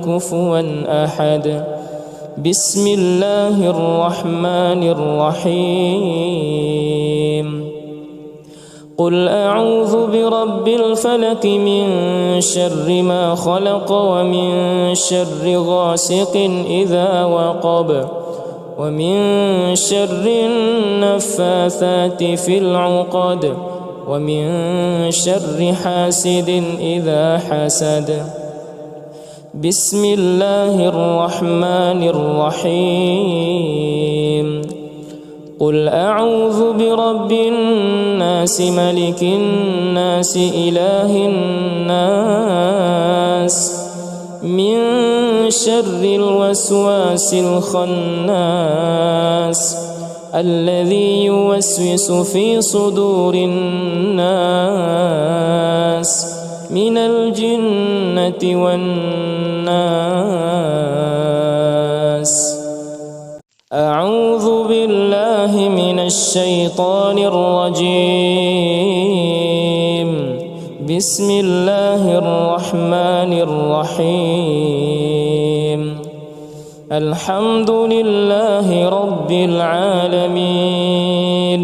كفوا أحد. بسم الله الرحمن الرحيم. قل أعوذ برب الفلق من شر ما خلق ومن شر غاسق إذا وقب ومن شر النفاثات في العقد ومن شر حاسد إذا حسد. بسم الله الرحمن الرحيم. قل أعوذ برب الناس ملك الناس إله الناس من شر الوسواس الخناس الذي يوسوس في صدور الناس من الجنة والناس. أعوذ بالله من الشيطان الرجيم. بسم الله الرحمن الرحيم. الحمد لله رب العالمين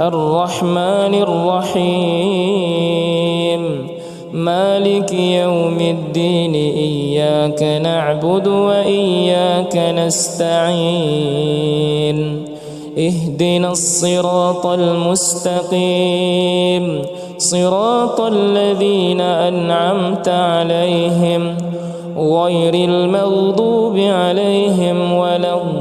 الرحمن الرحيم مالك يوم الدين إياك نعبد وإياك نستعين اهدنا الصراط المستقيم صراط الذين أنعمت عليهم غير المغضوب عليهم ولا الضالين.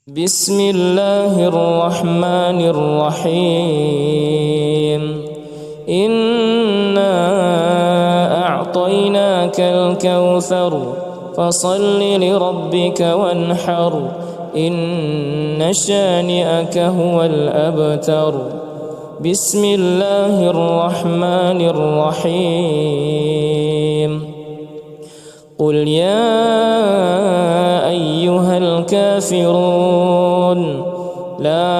بسم الله الرحمن الرحيم. إنا أعطيناك الكوثر فصل لربك وانحر إن شانئك هو الأبتر. بسم الله الرحمن الرحيم. قل يا أيها الكافرون لا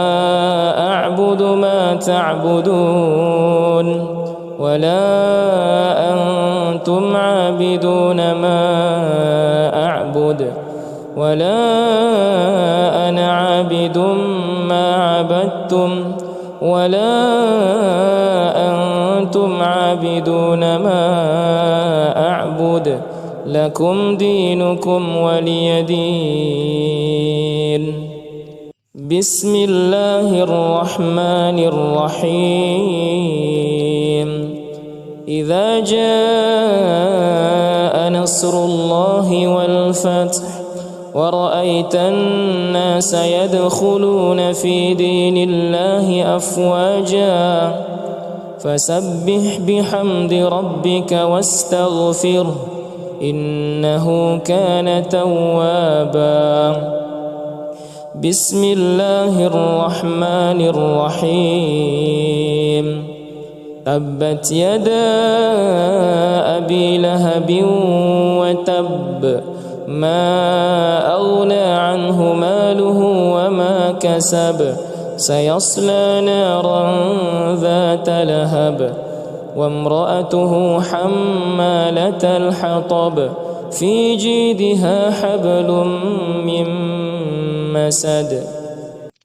أعبد ما تعبدون ولا أنتم عابدون ما أعبد ولا أنا عابد ما عبدتم ولا أنتم عابدون ما أعبد لكم دينكم ولي دين. بسم الله الرحمن الرحيم. إذا جاء نصر الله والفتح ورأيت الناس يدخلون في دين الله أفواجا فسبح بحمد ربك واستغفره إنه كان توابا. بسم الله الرحمن الرحيم. تبت يدا أبي لهب وتب ما أغنى عنه ماله وما كسب سيصلى نارا ذات لهب وامرأته حمالة الحطب في جيدها حبل من مسد.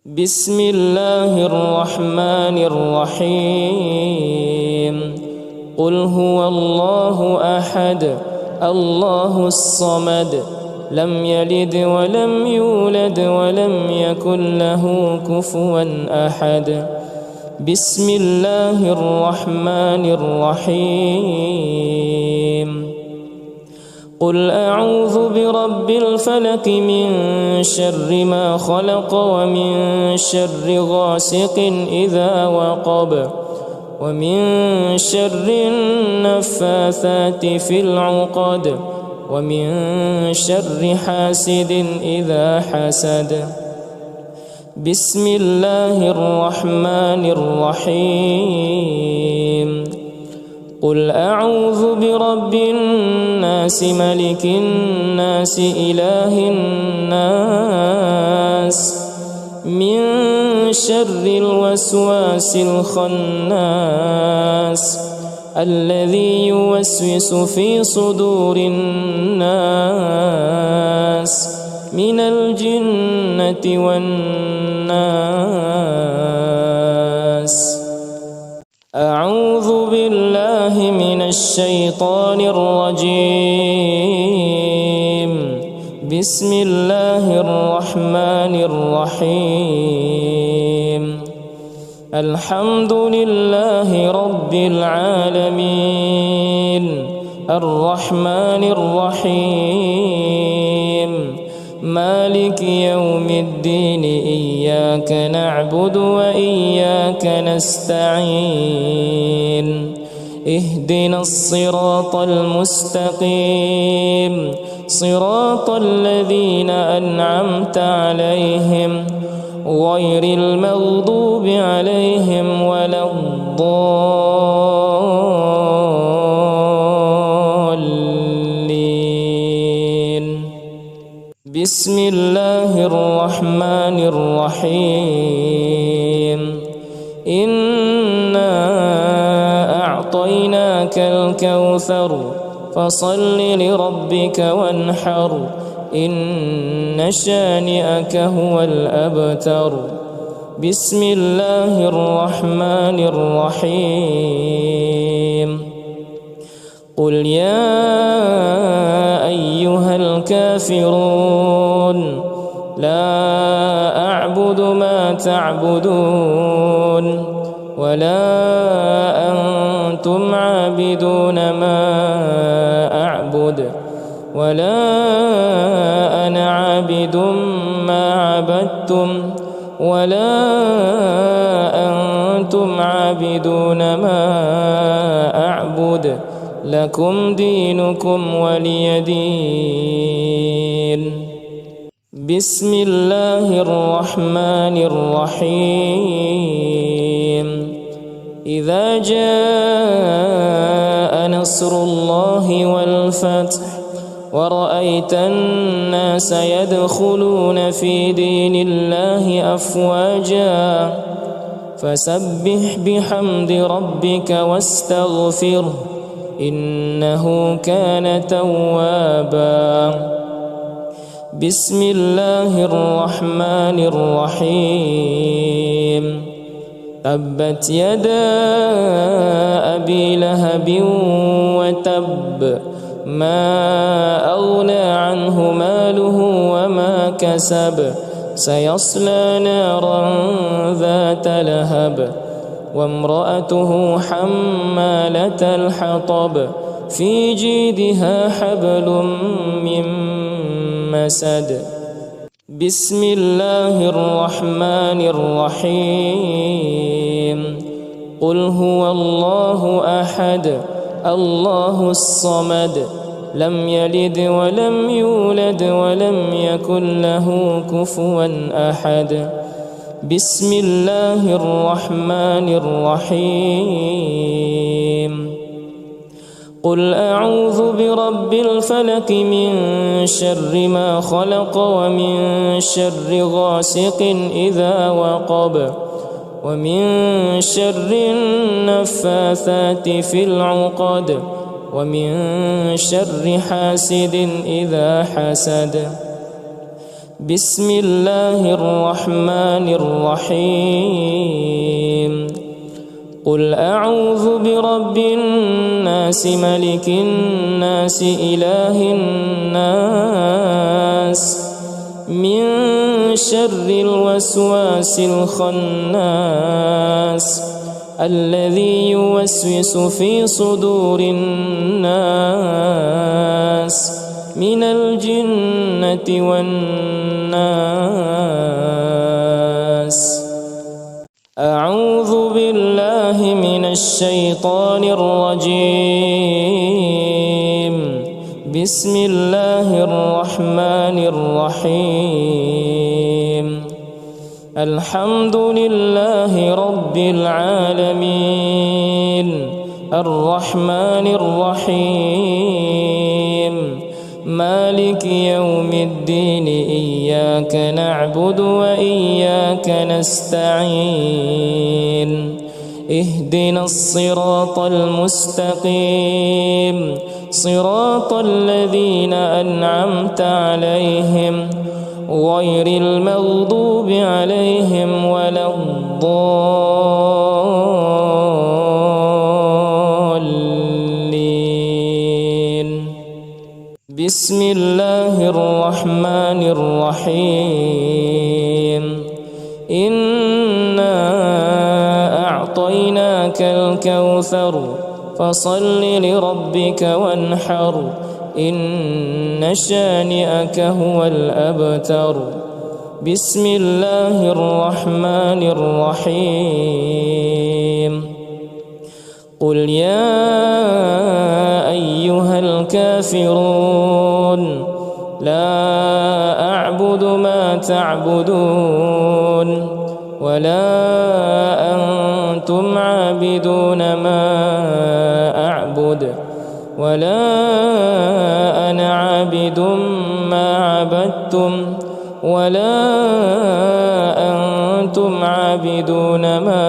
بسم الله الرحمن الرحيم. قل هو الله أحد الله الصمد لم يلد ولم يولد ولم يكن له كفوا أحد. بسم الله الرحمن الرحيم. قل أعوذ برب الفلق من شر ما خلق ومن شر غاسق إذا وقب ومن شر النفاثات في العقد ومن شر حاسد إذا حسد. بسم الله الرحمن الرحيم. قل أعوذ برب الناس ملك الناس إله الناس من شر الوسواس الخناس الذي يوسوس في صدور الناس من الجنة والناس. أعوذ بالله من الشيطان الرجيم. بسم الله الرحمن الرحيم. الحمد لله رب العالمين الرحمن الرحيم مالك يوم الدين. إياك نعبد وإياك نستعين. اهدنا الصراط المستقيم صراط الذين أنعمت عليهم غير المغضوب عليهم ولا الضالين. بسم الله الرحمن الرحيم. إنا أعطيناك الكوثر فصل لربك وانحر إن شانئك هو الأبتر. بسم الله الرحمن الرحيم. قل يا أيها الكافرون لا أعبد ما تعبدون ولا أنتم عابدون ما أعبد ولا أنا عابد ما عبدتم ولا أنتم عابدون ما أعبد لكم دينكم ولي دين. بسم الله الرحمن الرحيم. إذا جاء نصر الله والفتح ورأيت الناس يدخلون في دين الله أفواجا فسبح بحمد ربك واستغفره إنه كان توابا. بسم الله الرحمن الرحيم. تبت يدا أبي لهب وتب ما أغنى عنه ماله وما كسب سيصلى نارا ذات لهب وامرأته حمالة الحطب في جيدها حبل من مسد. بسم الله الرحمن الرحيم. قل هو الله أحد الله الصمد لم يلد ولم يولد ولم يكن له كفوا أحد. بسم الله الرحمن الرحيم. قل أعوذ برب الفلق من شر ما خلق ومن شر غاسق إذا وقب ومن شر النفاثات في العقد ومن شر حاسد إذا حسد. بسم الله الرحمن الرحيم. قل أعوذ برب الناس ملك الناس إله الناس من شر الوسواس الخناس الذي يوسوس في صدور الناس من الجنة والناس. أعوذ بالله من الشيطان الرجيم. بسم الله الرحمن الرحيم. الحمد لله رب العالمين الرحمن الرحيم مالك يوم الدين إياك نعبد وإياك نستعين اهدنا الصراط المستقيم صراط الذين أنعمت عليهم غير المغضوب عليهم ولا الضالين. بسم الله الرحمن الرحيم. إنا أعطيناك الكوثر فصل لربك وانحر إن شانئك هو الأبتر. بسم الله الرحمن الرحيم. قل يا أيها الكافرون لا أعبد ما تعبدون ولا أنتم عابدون ما أعبد ولا أنا عابد ما عبدتم ولا أنتم عابدون ما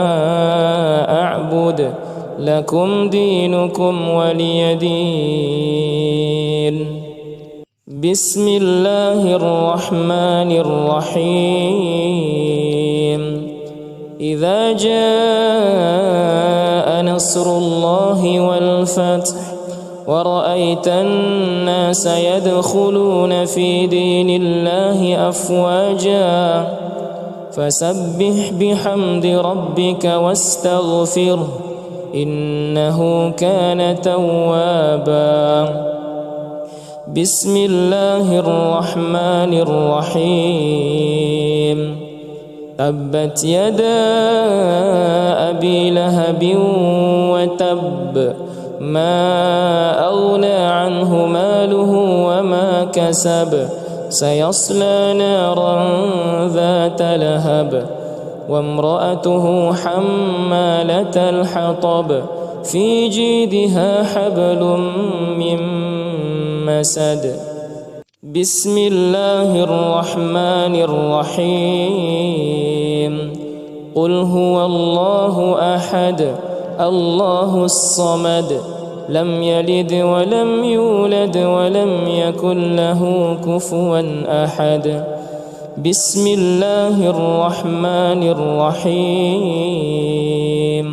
أعبد لكم دينكم ولي دين. بسم الله الرحمن الرحيم. إذا جاء نصر الله والفتح ورأيت الناس يدخلون في دين الله أفواجا فسبح بحمد ربك واستغفره إنه كان توابا. بسم الله الرحمن الرحيم. تبت يدا أبي لهب وتب ما أغنى عنه ماله وما كسب سيصلى نارا ذات لهب وامرأته حمالة الحطب في جيدها حبل من مسد. بسم الله الرحمن الرحيم. قل هو الله أحد الله الصمد لم يلد ولم يولد ولم يكن له كفوا أحد. بسم الله الرحمن الرحيم.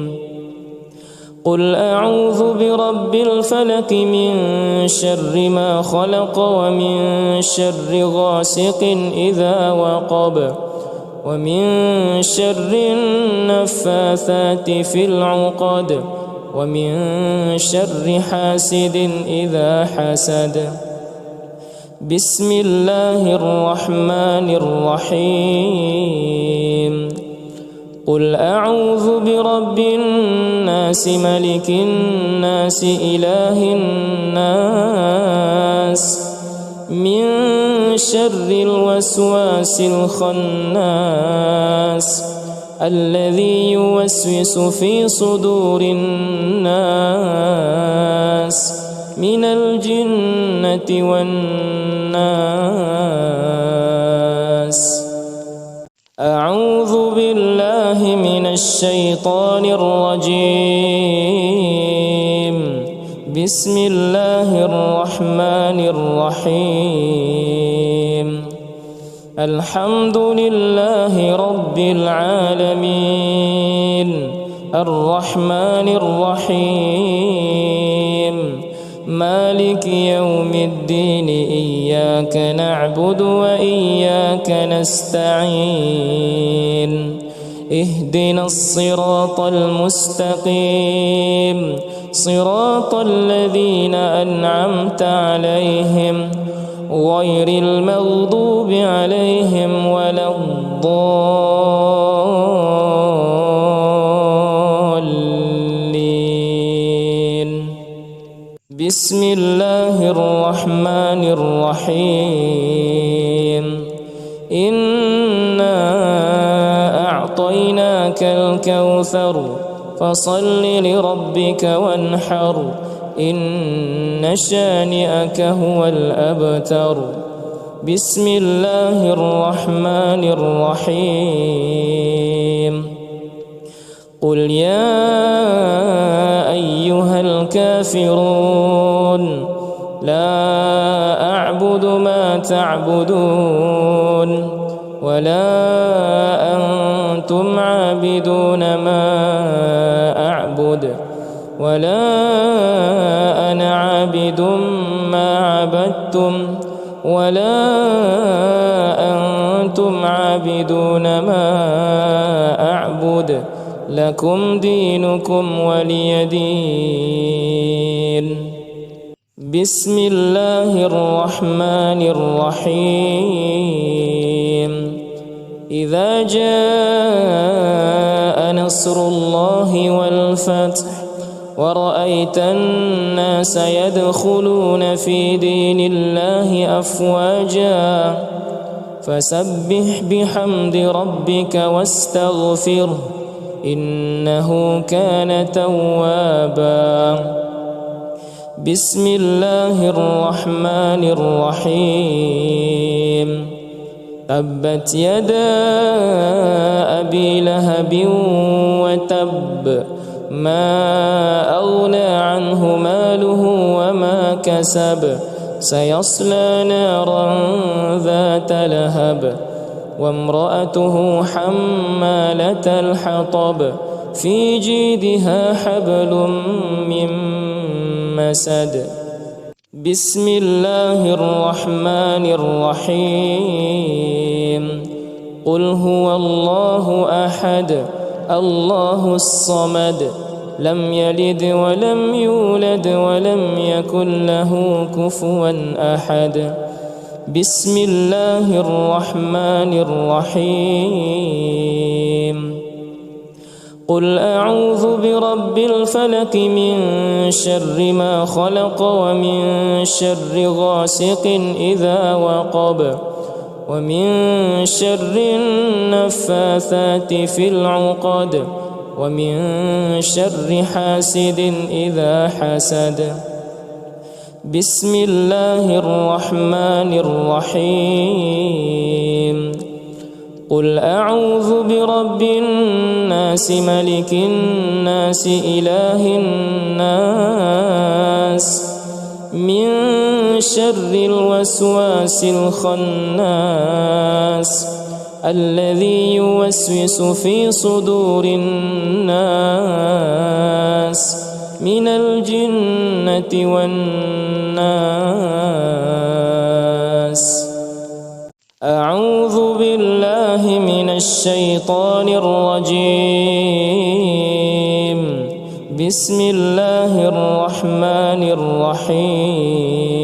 قل أعوذ برب الفلق من شر ما خلق ومن شر غاسق إذا وقب ومن شر النفاثات في العقد ومن شر حاسد إذا حسد. بسم الله الرحمن الرحيم. قل أعوذ برب الناس ملك الناس إله الناس من شر الوسواس الخناس الذي يوسوس في صدور الناس من الجنة والناس. أعوذ بالله من الشيطان الرجيم. بسم الله الرحمن الرحيم. الحمد لله رب العالمين الرحمن الرحيم مالك يوم الدين إياك نعبد وإياك نستعين اهدنا الصراط المستقيم صراط الذين أنعمت عليهم غير المغضوب عليهم ولا الضالين. بسم الله الرحمن الرحيم. إنا أعطيناك الكوثر فصل لربك وانحر إن شانئك هو الأبتر. بسم الله الرحمن الرحيم. قل يا أيها الكافرون لا أعبد ما تعبدون ولا أنتم عابدون ما أعبد ولا أنا عابد ما عبدتم ولا أنتم عابدون ما أعبد لكم دينكم ولي دين. بسم الله الرحمن الرحيم. إذا جاء نصر الله والفتح ورأيت الناس يدخلون في دين الله أفواجا فسبح بحمد ربك واستغفره إنه كان توابا. بسم الله الرحمن الرحيم. تبت يدا أبي لهب وتب ما أغنى عنه ماله وما كسب سيصلى نارا ذات لهب وامرأته حمالة الحطب في جيدها حبل من مسد. بسم الله الرحمن الرحيم. قل هو الله أحد الله الصمد لم يلد ولم يولد ولم يكن له كفوا أحد. بسم الله الرحمن الرحيم. قل أعوذ برب الفلق من شر ما خلق ومن شر غاسق إذا وقب ومن شر النفاثات في العقد ومن شر حاسد إذا حسد. بسم الله الرحمن الرحيم. قل أعوذ برب الناس ملك الناس إله الناس من شر الوسواس الخناس الذي يوسوس في صدور الناس من الجنة والناس. أعوذ بالله من الشيطان الرجيم. بسم الله الرحمن الرحيم.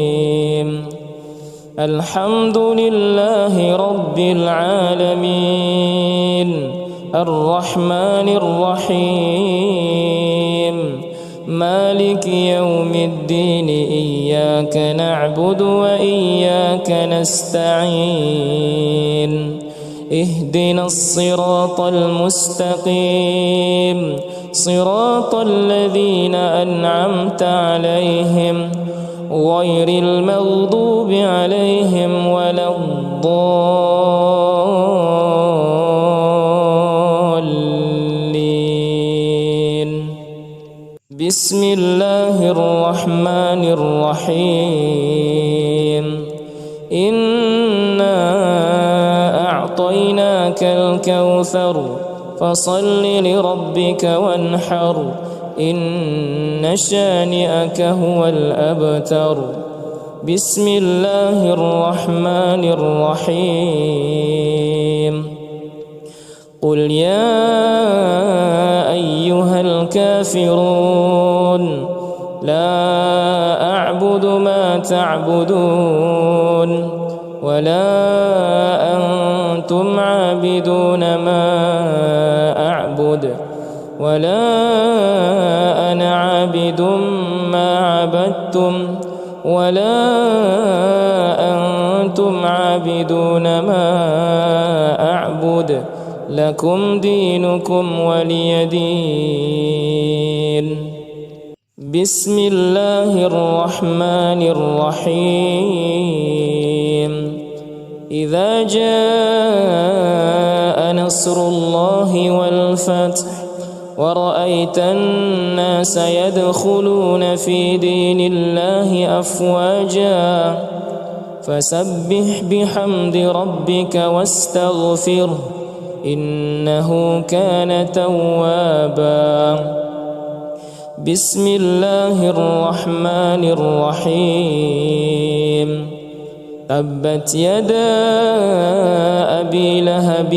الحمد لله رب العالمين الرحمن الرحيم مالك يوم الدين إياك نعبد وإياك نستعين اهدنا الصراط المستقيم صراط الذين أنعمت عليهم غير المغضوب عليهم ولا الضالين. بسم الله الرحمن الرحيم. إنا أعطيناك الكوثر فصل لربك وانحر إن شانئك هو الأبتر. بسم الله الرحمن الرحيم. قل يا أيها الكافرون لا أعبد ما تعبدون ولا أنتم عابدون ما أعبد ولا أنا عابد ما عبدتم ولا أنتم عابدون ما أعبد لكم دينكم ولي دين. بسم الله الرحمن الرحيم إذا جاء نصر الله والفتح ورأيت الناس يدخلون في دين الله أفواجا فسبح بحمد ربك واستغفره إنه كان توابا بسم الله الرحمن الرحيم تبت يدا أبي لهب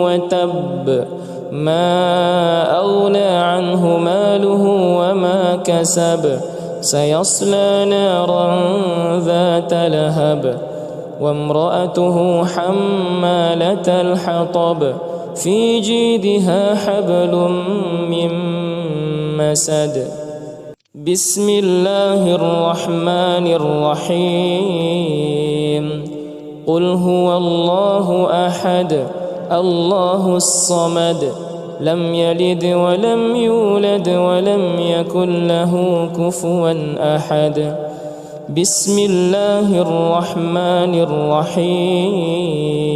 وتب ما أغنى عنه ماله وما كسب سيصلى نارا ذات لهب وامرأته حمالة الحطب في جيدها حبل من مسد بسم الله الرحمن الرحيم قل هو الله أحد الله الصمد لم يلد ولم يولد ولم يكن له كفوا أحد بسم الله الرحمن الرحيم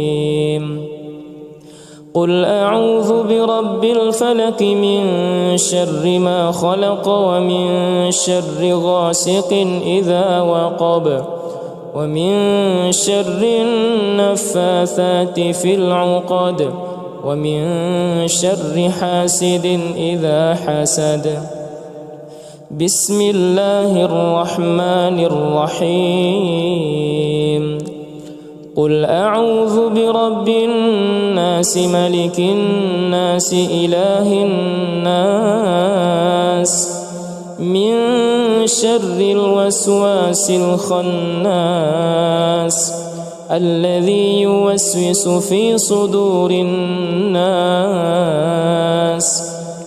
قل أعوذ برب الفلق من شر ما خلق ومن شر غاسق إذا وقب ومن شر النفاثات في العقد ومن شر حاسد إذا حسد بسم الله الرحمن الرحيم قل أعوذ برب الناس ملك الناس إله الناس من شر الوسواس الخناس الذي يوسوس في صدور الناس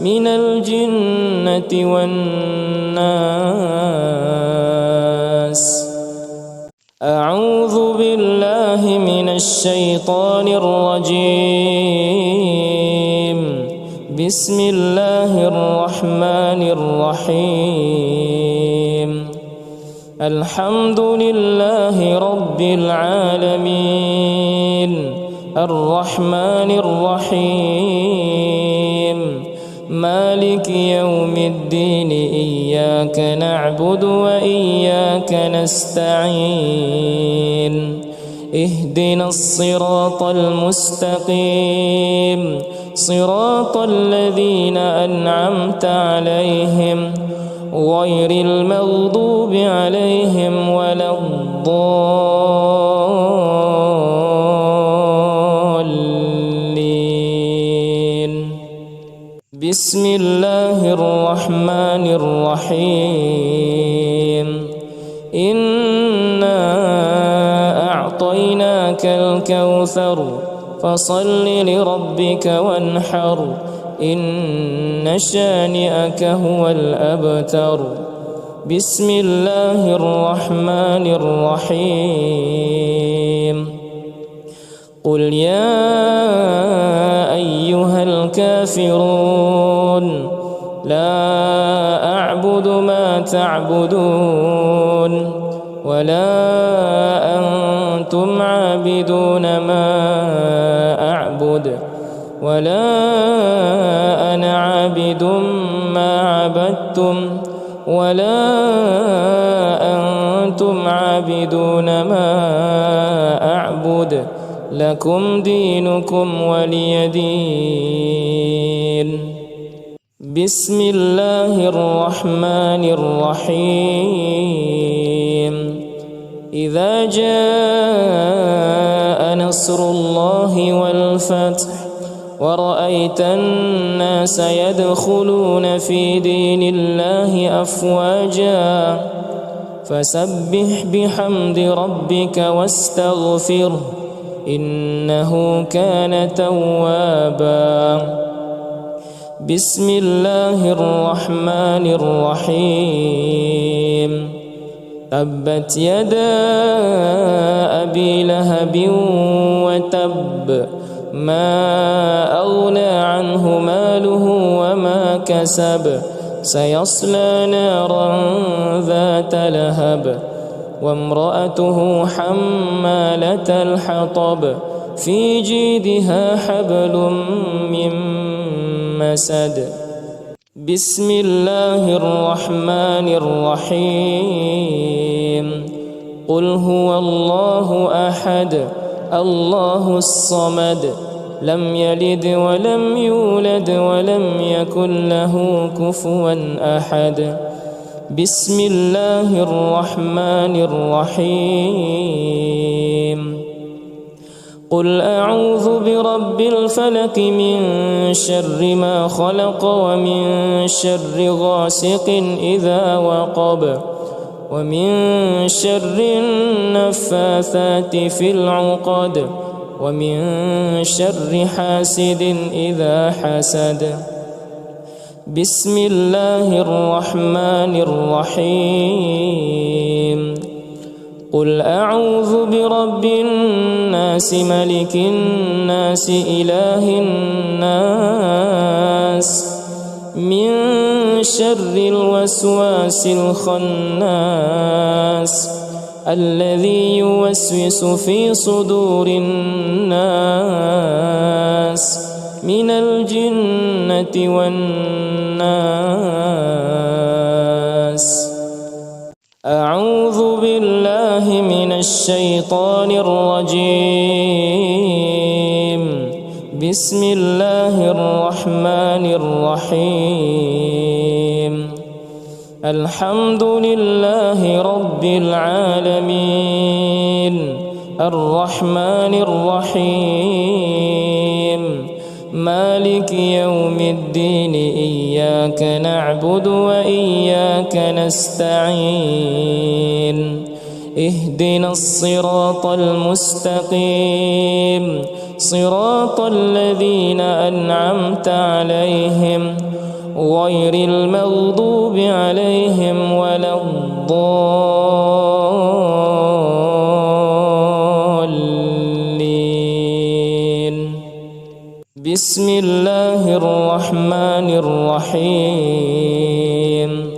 من الجنة والناس أعوذ بالله من الشيطان الرجيم بسم الله الرحمن الرحيم الحمد لله رب العالمين الرحمن الرحيم مالك يوم الدين إياك نعبد وإياك نستعين اهدنا الصراط المستقيم صراط الذين أنعمت عليهم غير المغضوب عليهم ولا الضالين بسم الله الرحمن الرحيم إنا أعطيناك الكوثر فصل لربك وانحر إن شانئك هو الأبتر بسم الله الرحمن الرحيم قل يا أيها الكافرون لا أعبد ما تعبدون ولا أنتم عابدون ما أعبد ولا أنا عابد ما عبدتم ولا أنتم عابدون ما أعبد لكم دينكم ولي دين بسم الله الرحمن الرحيم إذا جاء نصر الله والفتح ورأيت الناس يدخلون في دين الله أفواجا فسبح بحمد ربك واستغفره إنه كان توابا بسم الله الرحمن الرحيم تبت يدا أبي لهب وتب ما أغنى عنه ماله وما كسب سيصلى نارا ذات لهب وامرأته حمالة الحطب في جيدها حبل من مسد. بسم الله الرحمن الرحيم. قل هو الله أحد الله الصمد لم يلد ولم يولد ولم يكن له كفوا أحد. بسم الله الرحمن الرحيم. قل أعوذ برب الفلق من شر ما خلق ومن شر غاسق إذا وقب ومن شر النفاثات في العقد ومن شر حاسد إذا حسد. بسم الله الرحمن الرحيم. قل أعوذ برب الناس ملك الناس إله الناس من شر الوسواس الخناس الذي يوسوس في صدور الناس من الجنة والناس. أعوذ بالله من الشيطان الرجيم. بسم الله الرحمن الرحيم. الحمد لله رب العالمين الرحمن الرحيم مالك يوم الدين إياك نعبد وإياك نستعين اهدنا الصراط المستقيم صراط الذين أنعمت عليهم غير المغضوب عليهم ولا الضالين. بسم الله الرحمن الرحيم.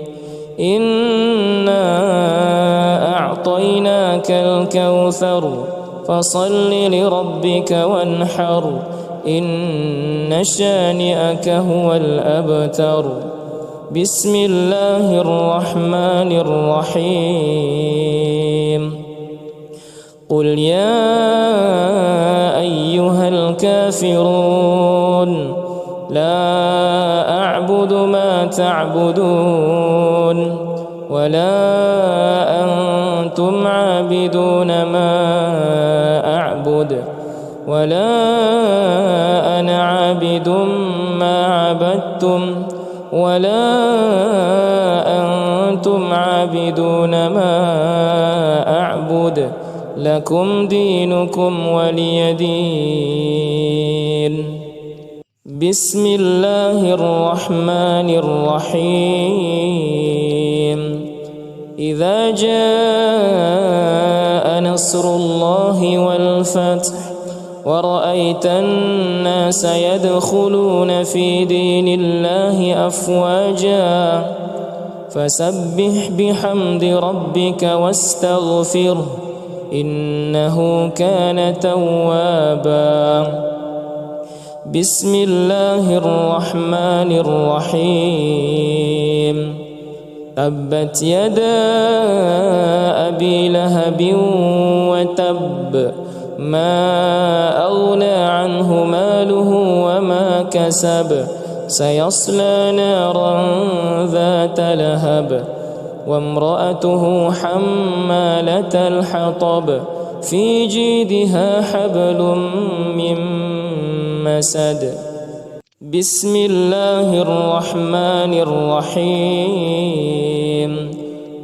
إنا أعطيناك الكوثر فصل لربك وانحر إن شانئك هو الأبتر. بسم الله الرحمن الرحيم. قل يا أيها الكافرون لا أعبد ما تعبدون ولا أنتم عابدون ما أعبد ولا أنا عابد ما عبدتم ولا أنتم عابدون ما أعبد لكم دينكم ولي دين. بسم الله الرحمن الرحيم. إذا جاء نصر الله والفتح ورأيت الناس يدخلون في دين الله أفواجا فسبح بحمد ربك واستغفره إنه كان توابا. بسم الله الرحمن الرحيم. تبت يدا أبي لهب وتب ما أغنى عنه ماله وما كسب سيصلى نارا ذات لهب وامرأته حمالة الحطب في جيدها حبل من مسد. بسم الله الرحمن الرحيم.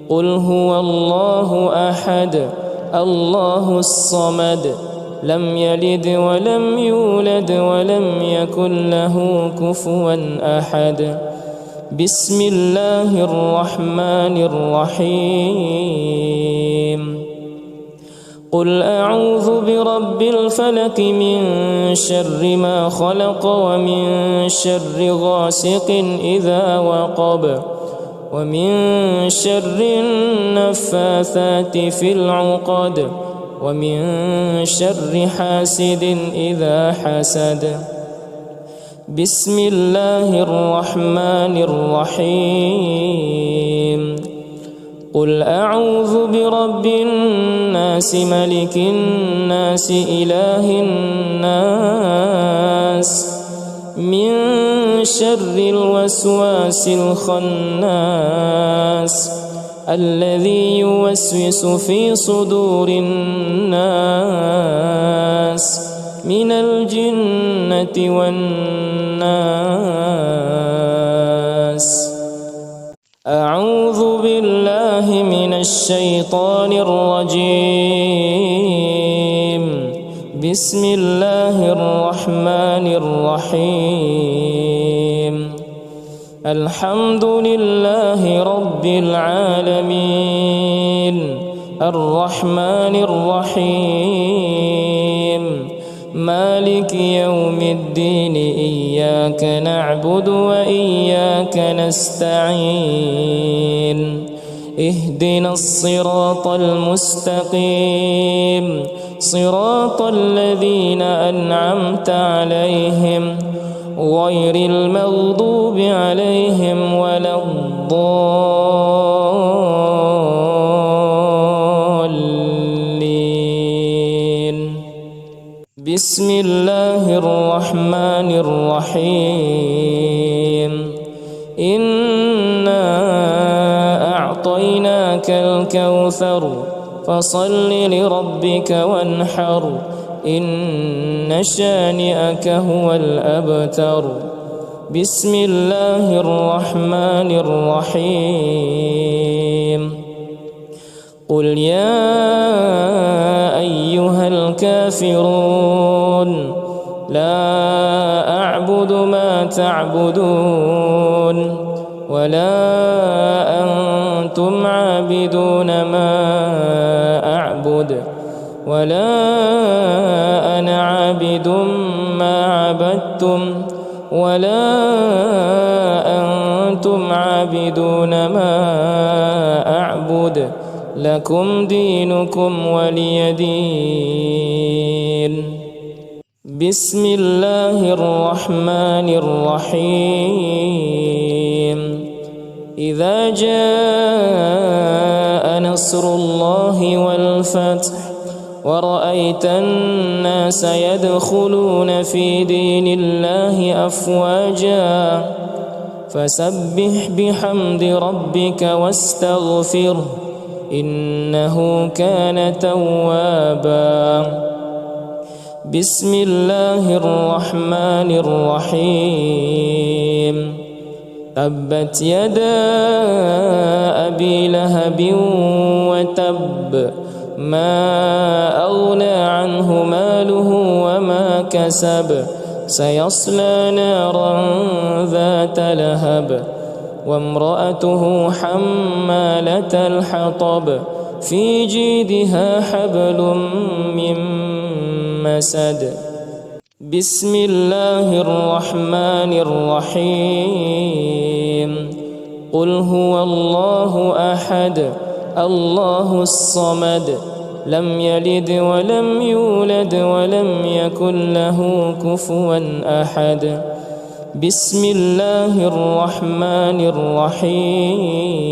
قل هو الله أحد الله الصمد لم يلد ولم يولد ولم يكن له كفوا أحد. بسم الله الرحمن الرحيم. قل أعوذ برب الفلق من شر ما خلق ومن شر غاسق إذا وقب ومن شر النفاثات في العقد ومن شر حاسد إذا حسد. بسم الله الرحمن الرحيم. قل أعوذ برب الناس ملك الناس إله الناس من شر الوسواس الخناس الذي يوسوس في صدور الناس من الجنة والناس. أعوذ بالله من الشيطان الرجيم. بسم الله الرحمن الرحيم. الحمد لله رب العالمين الرحمن الرحيم مالك يوم الدين إياك نعبد وإياك نستعين اهدنا الصراط المستقيم صراط الذين أنعمت عليهم غير المغضوب عليهم ولا الضالين. بسم الله الرحمن الرحيم. إنا أعطيناك الكوثر فصل لربك وانحر إن شانئك هو الأبتر. بسم الله الرحمن الرحيم. قل يا أيها الكافرون لا أعبد ما تعبدون ولا أنتم عابدون ما أعبد ولا أنا عابد ما عبدتم ولا أنتم عابدون ما أعبد لكم دينكم ولي دين. بسم الله الرحمن الرحيم. إذا جاء نصر الله والفتح ورأيت الناس يدخلون في دين الله أفواجا فسبح بحمد ربك واستغفره إنه كان توابا. بسم الله الرحمن الرحيم. تبت يدا أبي لهب وتب ما أغنى عنه ماله وما كسب سيصلى نارا ذات لهب وامرأته حمالة الحطب في جيدها حبل من مسد. بسم الله الرحمن الرحيم. قل هو الله أحد الله الصمد لم يلد ولم يولد ولم يكن له كفوا أحد. بسم الله الرحمن الرحيم.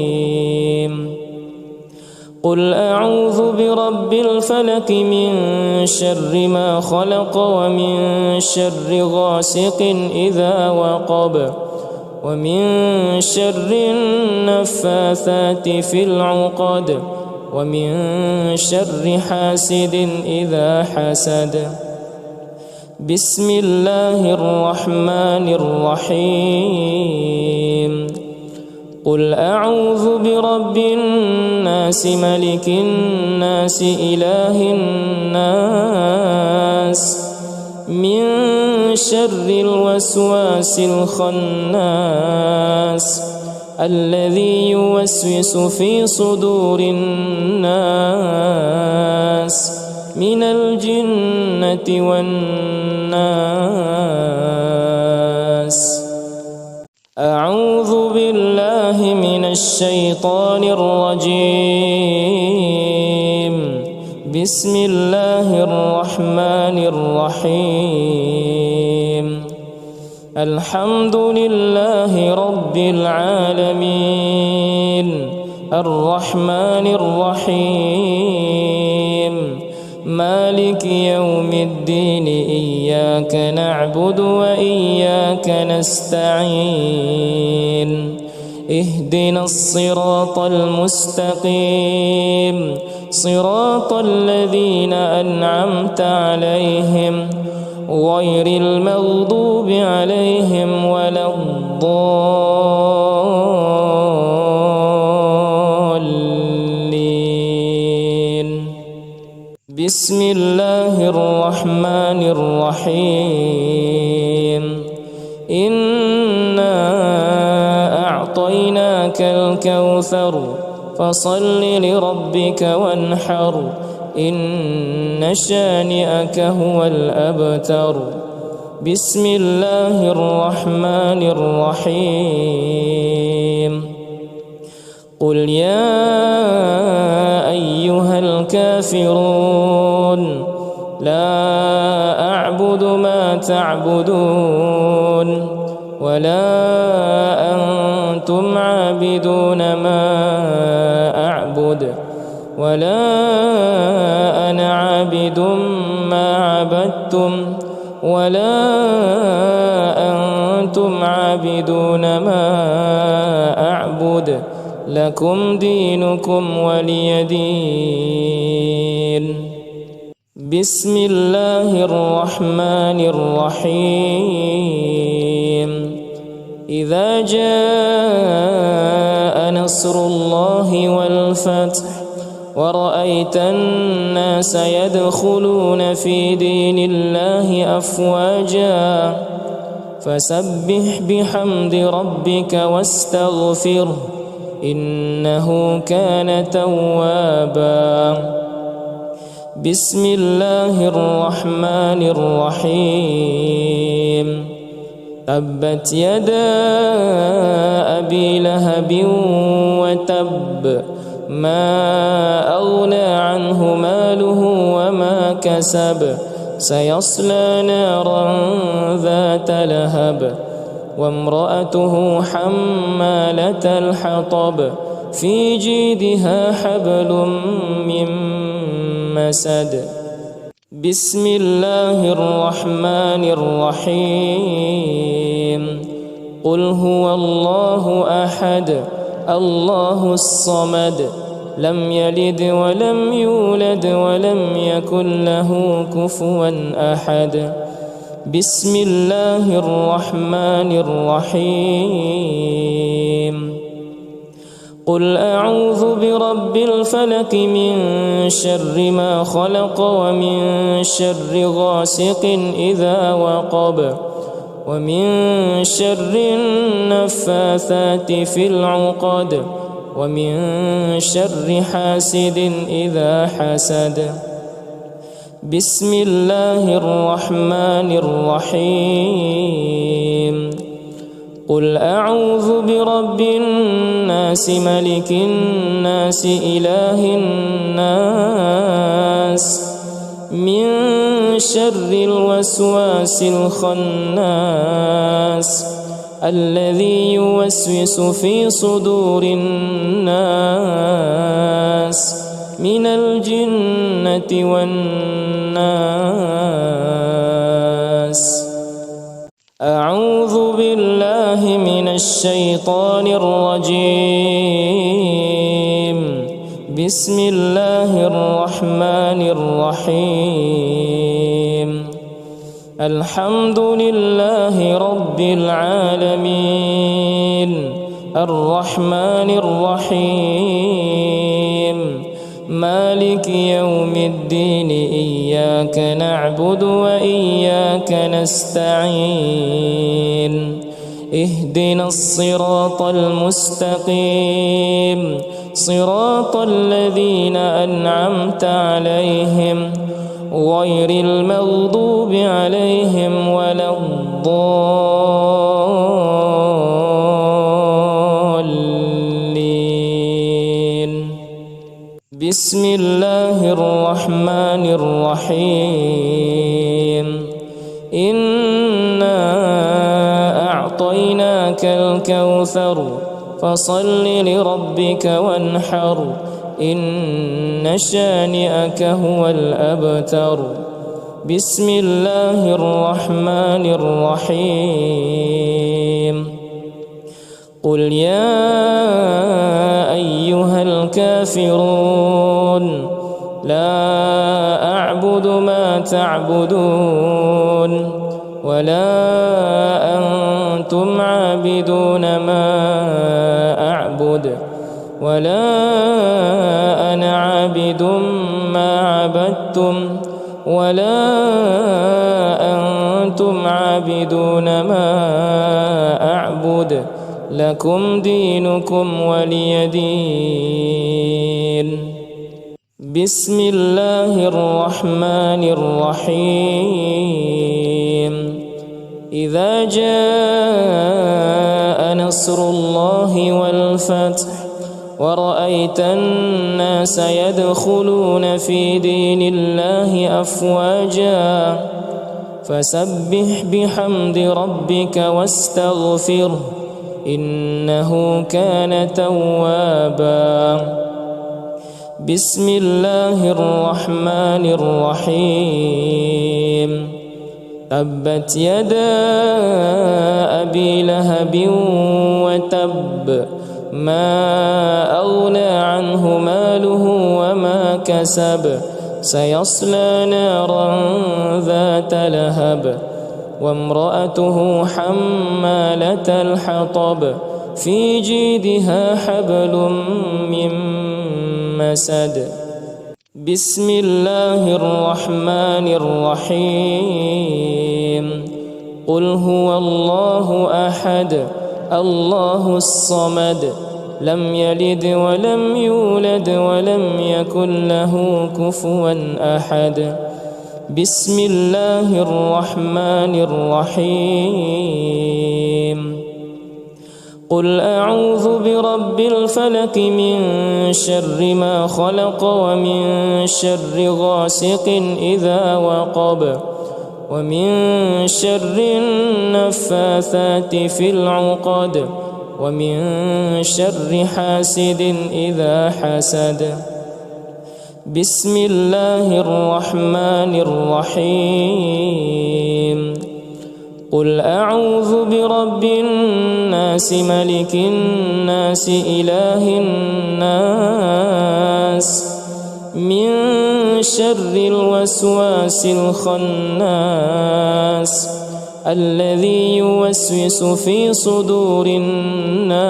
قل أعوذ برب الفلق من شر ما خلق ومن شر غاسق إذا وقب ومن شر النفاثات في العقد ومن شر حاسد إذا حسد. بسم الله الرحمن الرحيم. قل أعوذ برب الناس ملك الناس إله الناس من شر الوسواس الخناس الذي يوسوس في صدور الناس من الجنة والناس. أعوذ بالله من الشيطان الرجيم. بسم الله الرحمن الرحيم. الحمد لله رب العالمين الرحمن الرحيم مالك يوم الدين إياك نعبد وإياك نستعين اهدنا الصراط المستقيم صراط الذين أنعمت عليهم غير المغضوب عليهم ولا الضالين. بسم الله الرحمن الرحيم. إنا أعطيناك الكوثر فصل لربك وانحر إن شانئك هو الأبتر. بسم الله الرحمن الرحيم. قل يا أيها الكافرون لا أعبد ما تعبدون ولا أنتم عابدون ما أعبد ولا أنا عابد ما عبدتم ولا أنتم عابدون ما أعبد لكم دينكم ولي دين. بسم الله الرحمن الرحيم. إذا جاء نصر الله والفتح ورأيت الناس يدخلون في دين الله أفواجا فسبح بحمد ربك واستغفره إنه كان توابا. بسم الله الرحمن الرحيم. تبت يدا أبي لهب وتب ما أغنى عنه ماله وما كسب سيصلى نارا ذات لهب وامرأته حمالة الحطب في جيدها حبل من مسد. بسم الله الرحمن الرحيم. قل هو الله أحد الله الصمد لم يلد ولم يولد ولم يكن له كفوا أحد. بسم الله الرحمن الرحيم. قل أعوذ برب الفلق من شر ما خلق ومن شر غاسق إذا وقب ومن شر النفاثات في العقد ومن شر حاسد إذا حسد. بسم الله الرحمن الرحيم. قل أعوذ برب الناس ملك الناس إله الناس من شر الوسواس الخناس الذي يوسوس في صدور الناس من الجنة والناس. أعوذ بالله من الشيطان الرجيم. بسم الله الرحمن الرحيم. الحمد لله رب العالمين الرحمن الرحيم مالك يوم الدين إياك نعبد وإياك نستعين اهدنا الصراط المستقيم صراط الذين أنعمت عليهم غير المغضوب عليهم ولا الضالين. بسم الله الرحمن الرحيم. إنا أعطيناك الكوثر فصل لربك وانحر إن شانئك هو الأبتر. بسم الله الرحمن الرحيم. قل يا أيها الكافرون لا أعبد ما تعبدون ولا أنتم عابدون ما أعبد ولا أنا عابد ما عبدتم ولا أنتم عابدون ما أعبد لكم دينكم ولي دين. بسم الله الرحمن الرحيم. إذا جاء نصر الله والفتح ورأيت الناس يدخلون في دين الله أفواجا فسبح بحمد ربك واستغفره إنه كان توابا. بسم الله الرحمن الرحيم. تبت يدا أبي لهب وتب ما أغنى عنه ماله وما كسب سيصلى نارا ذات لهب وامرأته حمالة الحطب في جيدها حبل من مسد. بسم الله الرحمن الرحيم. قل هو الله أحد الله الصمد لم يلد ولم يولد ولم يكن له كفوا أحد. بسم الله الرحمن الرحيم. قل أعوذ برب الفلق من شر ما خلق ومن شر غاسق إذا وقب ومن شر النفاثات في العقد ومن شر حاسد إذا حسد. بسم الله الرحمن الرحيم. قل أعوذ برب الناس ملك الناس إله الناس من شر الوسواس الخناس الذي يوسوس في صدور الناس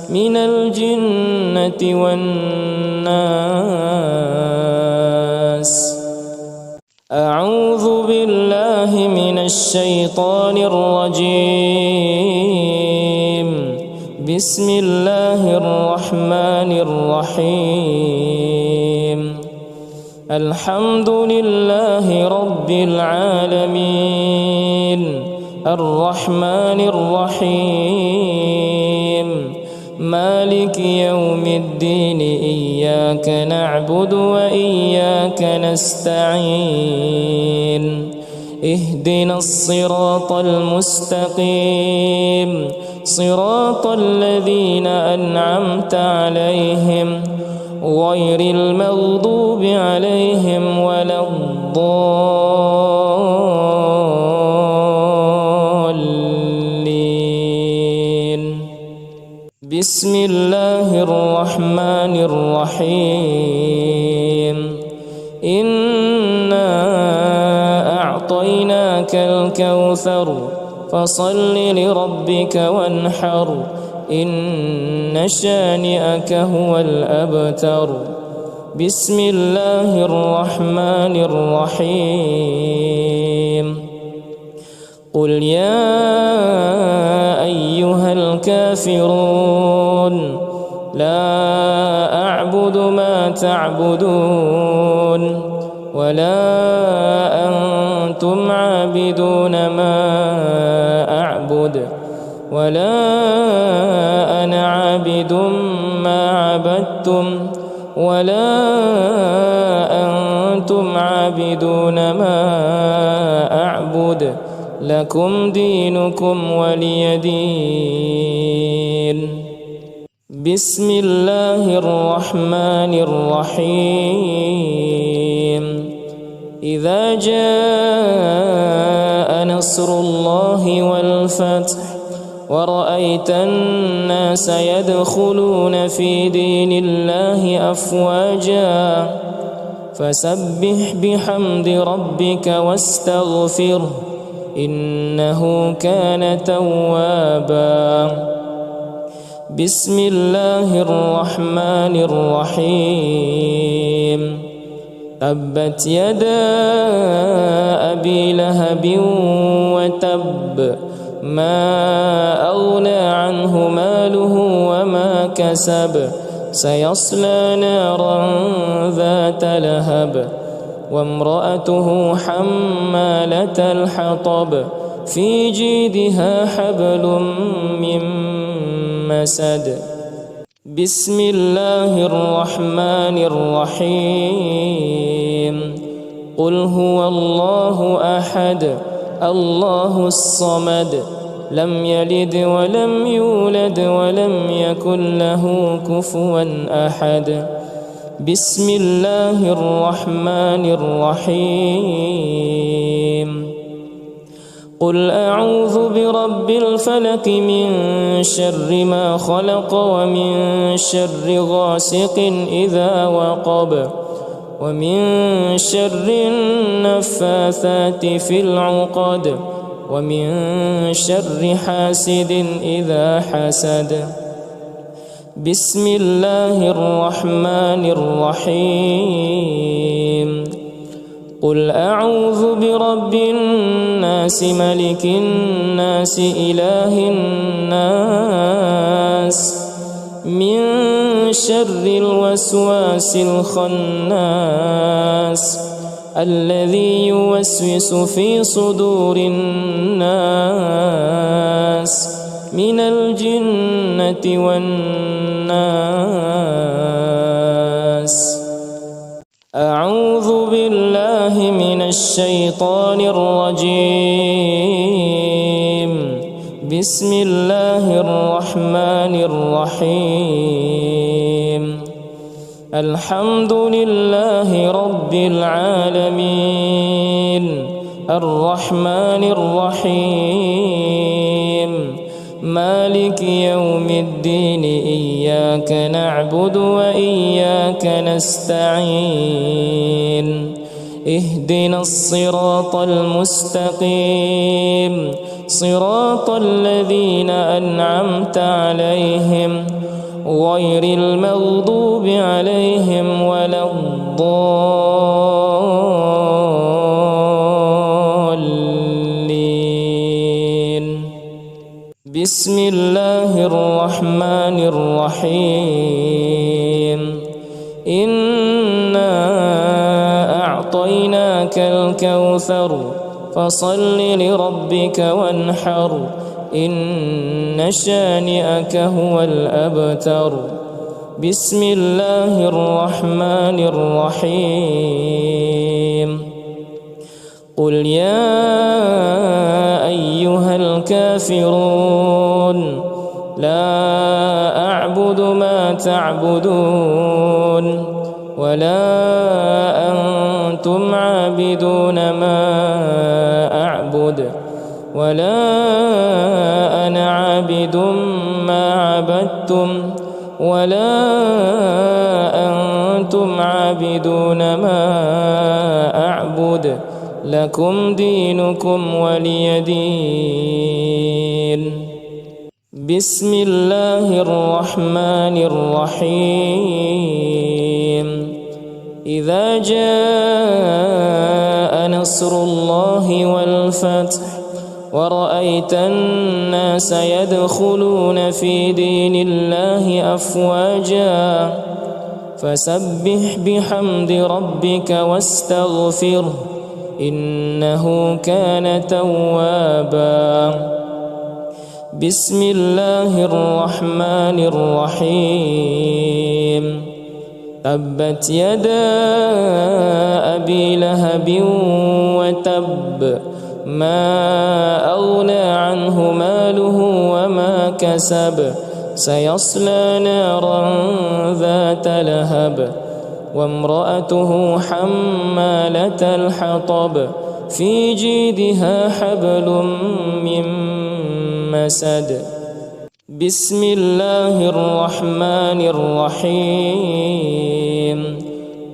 من الجنة والناس. أعوذ بالله من الشيطان الرجيم. بسم الله الرحمن الرحيم. الحمد لله رب العالمين الرحمن الرحيم مالك يوم الدين إياك نعبد وإياك نستعين اهدنا الصراط المستقيم صراط الذين أنعمت عليهم غير المغضوب عليهم ولا الضالين. بسم الله الرحمن الرحيم. إنا أعطيناك الكوثر فصل لربك وانحر إن شانئك هو الأبتر. بسم الله الرحمن الرحيم. قل يا أيها الكافرون لا أعبد ما تعبدون ولا أنتم عابدون ما أعبد ولا أنا عابد ما عبدتم ولا أنتم عابدون ما أعبد لكم دينكم ولي دين. بسم الله الرحمن الرحيم. إذا جاء نصر الله والفتح ورأيت الناس يدخلون في دين الله أفواجا فسبح بحمد ربك واستغفره إنه كان توابا. بسم الله الرحمن الرحيم. تبت يدا أبي لهب وتب ما أغنى عنه ماله وما كسب سيصلى نارا ذات لهب وامرأته حمالة الحطب في جيدها حبل من مسد. بسم الله الرحمن الرحيم. قل هو الله أحد الله الصمد لم يلد ولم يولد ولم يكن له كفوا أحد. بسم الله الرحمن الرحيم. قل أعوذ برب الفلق من شر ما خلق ومن شر غاسق إذا وقب ومن شر النفاثات في العقد ومن شر حاسد إذا حسد. بسم الله الرحمن الرحيم. قل أعوذ برب الناس ملك الناس إله الناس من شر الوسواس الخناس الذي يوسوس في صدور الناس من الجنة والناس. أعوذ بالله من الشيطان الرجيم. بسم الله الرحمن الرحيم. الحمد لله رب العالمين الرحمن الرحيم مالك يوم الدين إياك نعبد وإياك نستعين اهدنا الصراط المستقيم صراط الذين أنعمت عليهم غير المغضوب عليهم ولا الضالين. بسم الله الرحمن الرحيم. إنا أعطيناك الكوثر فصل لربك وانحر إن شانئك هو الأبتر. بسم الله الرحمن الرحيم. قل يا أيها الكافرون لا أعبد ما تعبدون ولا أنتم عابدون ما أعبد ولا أنا عابد ما عبدتم ولا أنتم عابدون ما أعبد لكم دينكم ولي دين. بسم الله الرحمن الرحيم. إذا جاء نصر الله والفتح ورأيت الناس يدخلون في دين الله أفواجا فسبح بحمد ربك واستغفره إنه كان توابا. بسم الله الرحمن الرحيم. تبت يدا أبي لهب وتب ما أغنى عنه ماله وما كسب سيصلى نارا ذات لهب وامرأته حمالة الحطب في جيدها حبل من مسد. بسم الله الرحمن الرحيم.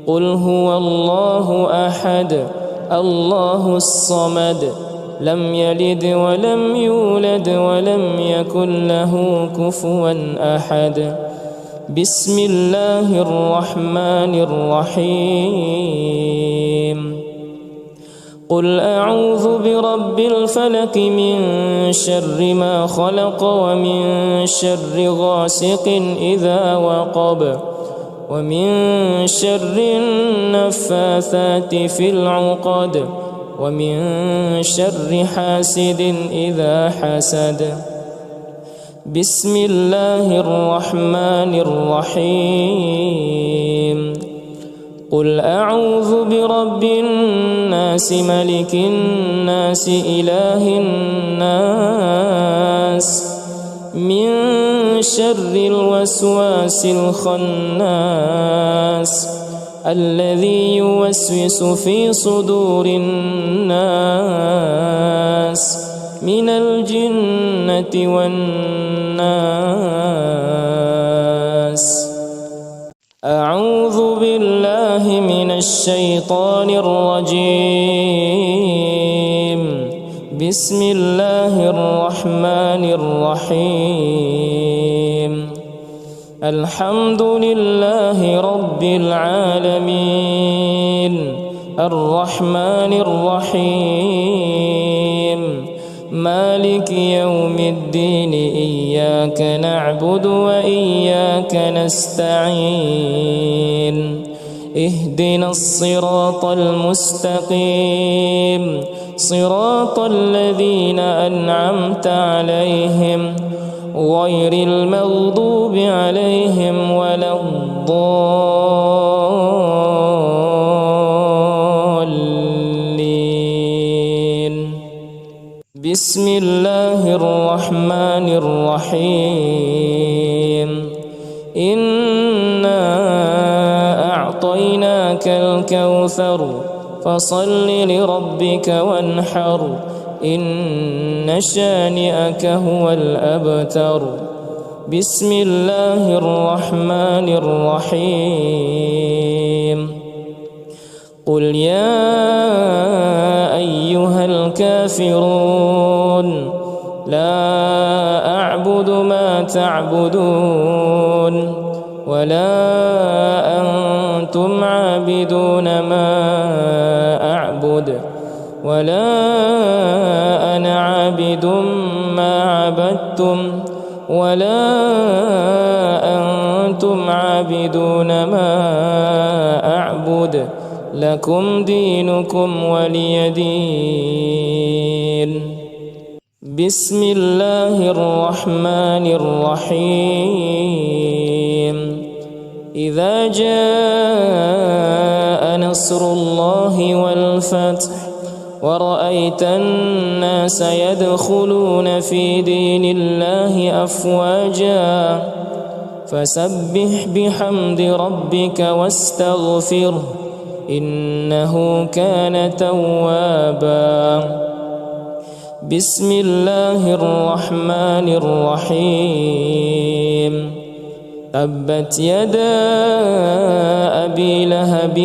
قل هو الله أحد الله الصمد لم يلد ولم يولد ولم يكن له كفوا أحد. بسم الله الرحمن الرحيم. قل أعوذ برب الفلق من شر ما خلق ومن شر غاسق إذا وقب ومن شر النفاثات في العقد ومن شر حاسد إذا حسد. بسم الله الرحمن الرحيم. قل أعوذ برب الناس ملك الناس إله الناس من شر الوسواس الخناس الذي يوسوس في صدور الناس من الجنة والناس. أعوذ بالله من الشيطان الرجيم. بسم الله الرحمن الرحيم. الحمد لله رب العالمين الرحمن الرحيم مالك يوم الدين إياك نعبد وإياك نستعين اهدنا الصراط المستقيم صراط الذين أنعمت عليهم غير المغضوب عليهم ولا الضالين. بسم الله الرحمن الرحيم. إنا أعطيناك الكوثر فصل لربك وانحر إن شانئك هو الأبتر. بسم الله الرحمن الرحيم. قل يا أيها الكافرون لا أعبد ما تعبدون ولا أنتم عابدون ما أعبد ولا أنا عابد ما عبدتم ولا أنتم عابدون ما أعبد لكم دينكم ولي دين. بسم الله الرحمن الرحيم. إذا جاء نصر الله والفتح ورأيت الناس يدخلون في دين الله أفواجا فسبح بحمد ربك واستغفره إنه كان توابا. بسم الله الرحمن الرحيم. تبت يدا أبي لهب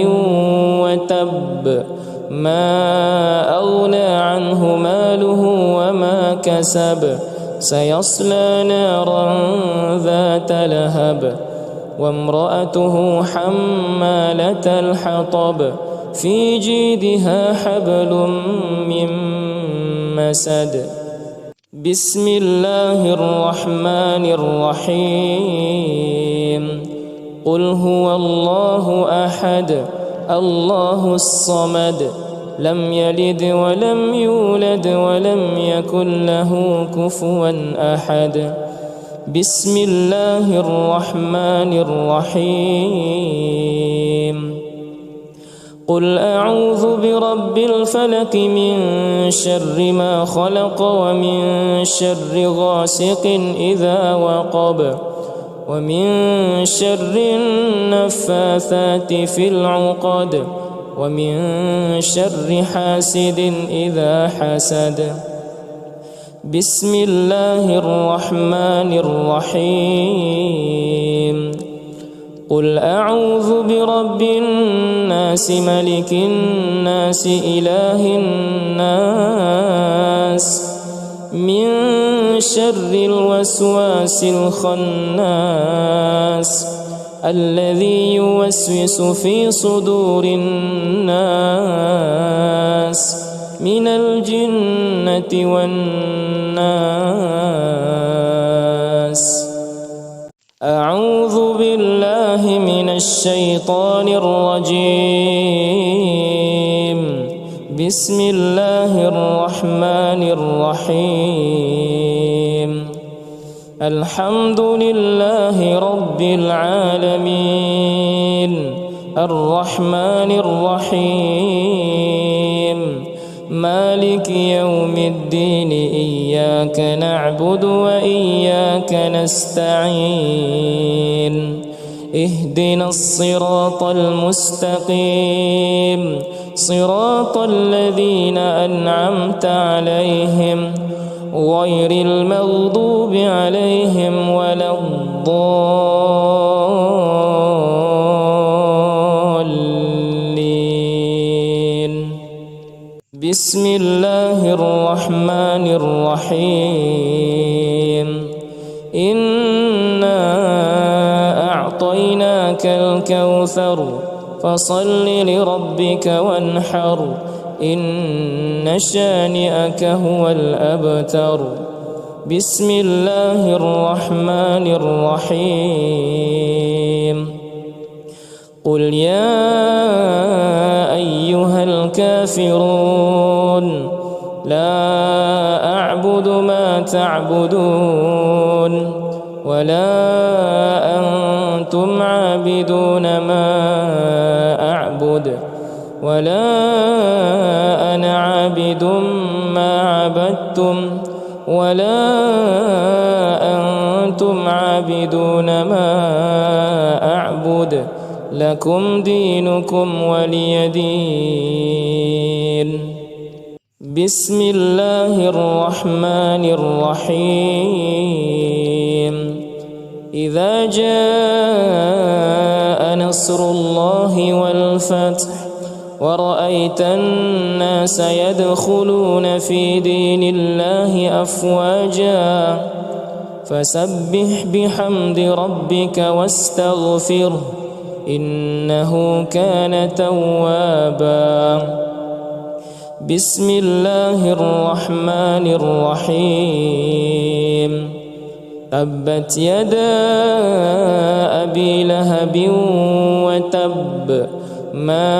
وتب ما أغنى عنه ماله وما كسب سيصلى نارا ذات لهب وامرأته حمالة الحطب في جيدها حبل من مسد. بسم الله الرحمن الرحيم قل هو الله أحد الله الصمد لم يلد ولم يولد ولم يكن له كفوا أحد بسم الله الرحمن الرحيم قل أعوذ برب الفلق من شر ما خلق ومن شر غاسق إذا وقب ومن شر النفاثات في العقد ومن شر حاسد إذا حسد بسم الله الرحمن الرحيم قل أعوذ برب الناس ملك الناس إله الناس من شر الوسواس الخناس الذي يوسوس في صدور الناس من الجنة والناس أعوذ بالله من الشيطان الرجيم بسم الله الرحمن الرحيم الحمد لله رب العالمين الرحمن الرحيم مالك يوم الدين إياك نعبد وإياك نستعين اهدنا الصراط المستقيم صراط الذين أنعمت عليهم غير المغضوب عليهم ولا الضالين بسم الله الرحمن الرحيم إنا أعطيناك الكوثر فصل لربك وانحر إن شانئك هو الأبتر بسم الله الرحمن الرحيم قل يا أيها الكافرون لا أعبد ما تعبدون ولا أنتم عابدون ما أعبد ولا أنا عابد ما عبدتم ولا أنتم عابدون ما أعبد لكم دينكم ولي دين بسم الله الرحمن الرحيم إذا جاء نصر الله والفتح ورأيت الناس يدخلون في دين الله أفواجا فسبح بحمد ربك واستغفره إنه كان توابا بسم الله الرحمن الرحيم تبت يدا أبي لهب وتب ما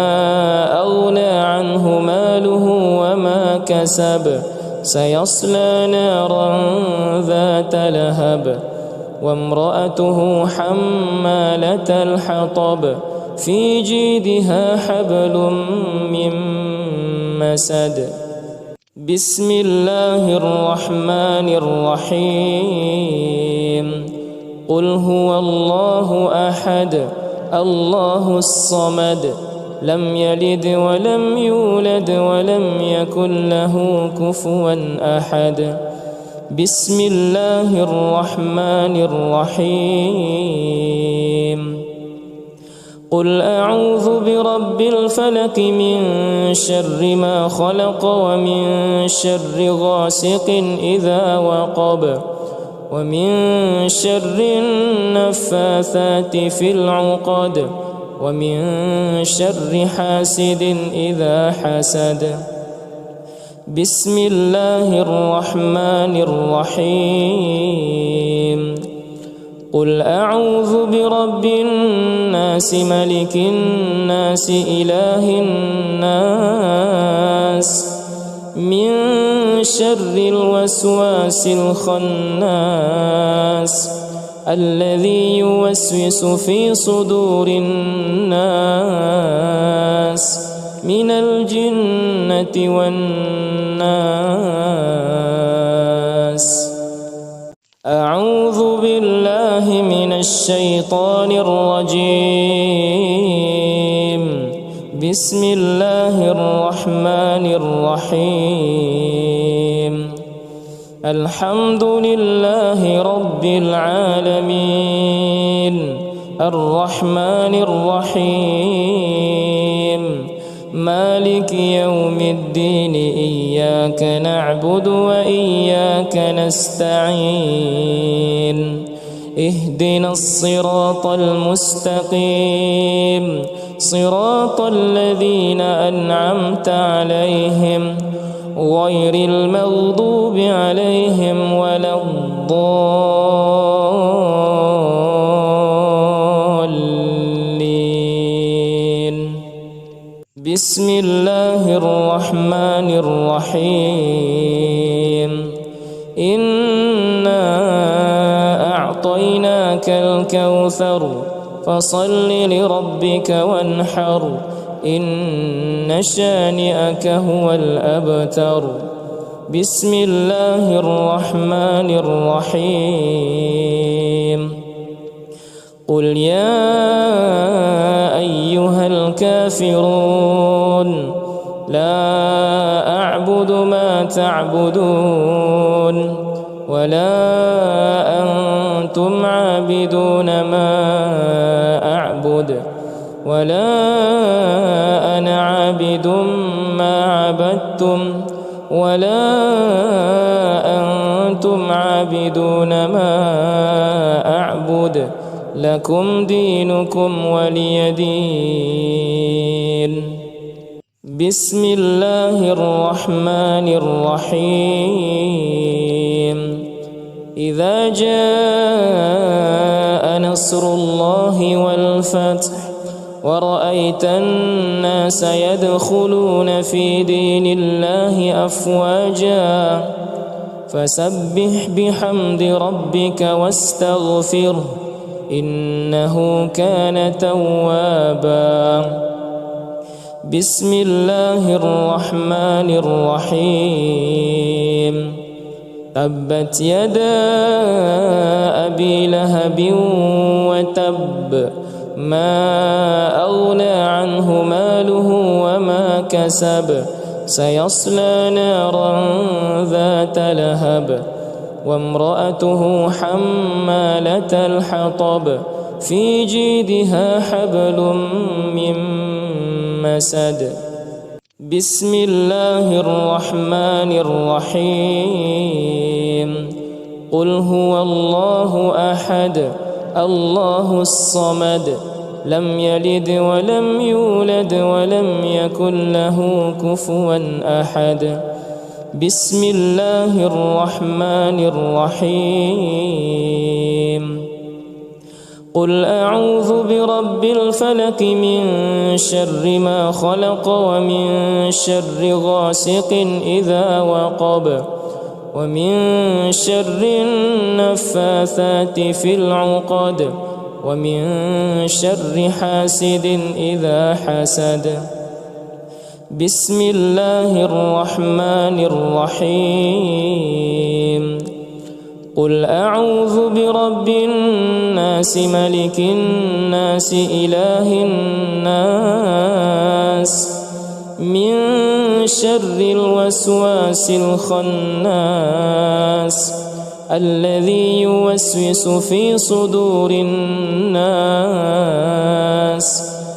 أغنى عنه ماله وما كسب سيصلى نارا ذات لهب وامرأته حمالة الحطب في جيدها حبل من مسد بسم الله الرحمن الرحيم قل هو الله أحد الله الصمد لم يلد ولم يولد ولم يكن له كفوا أحد بسم الله الرحمن الرحيم قل أعوذ برب الفلق من شر ما خلق ومن شر غاسق إذا وقب ومن شر النفاثات في العقد ومن شر حاسد إذا حسد بسم الله الرحمن الرحيم قل أعوذ برب الناس ملك الناس إله الناس من شر الوسواس الخناس الذي يوسوس في صدور الناس من الجنة والناس. أعوذ بالله من الشيطان الرجيم. بسم الله الرحمن الرحيم الحمد لله رب العالمين الرحمن الرحيم مالك يوم الدين إياك نعبد وإياك نستعين اهدنا الصراط المستقيم صراط الذين أنعمت عليهم غير المغضوب عليهم ولا الضالين. بسم الله الرحمن الرحيم إنا أعطيناك الكوثر فصل لربك وانحر إن شانئك هو الأبتر. بسم الله الرحمن الرحيم قل يا أيها الكافرون لا أعبد ما تعبدون ولا أنتم عابدون ما أعبد ولا أنا عابد ما عبدتم ولا أنتم عابدون ما أعبد لكم دينكم ولي دين. بسم الله الرحمن الرحيم إذا جاء نصر الله والفتح ورأيت الناس يدخلون في دين الله أفواجا فسبح بحمد ربك واستغفره إنه كان توابا. بسم الله الرحمن الرحيم تبت يدا أبي لهب وتب ما أغنى عنه ماله وما كسب سيصلى نارا ذات لهب وامرأته حمالة الحطب في جيدها حبل من مسد. بسم الله الرحمن الرحيم قل هو الله أحد الله الصمد لم يلد ولم يولد ولم يكن له كفوا أحد. بسم الله الرحمن الرحيم قل أعوذ برب الفلق من شر ما خلق ومن شر غاسق إذا وقب ومن شر النفاثات في العقد ومن شر حاسد إذا حسد. بسم الله الرحمن الرحيم قل أعوذ برب الناس ملك الناس إله الناس من شر الوسواس الخناس الذي يوسوس في صدور الناس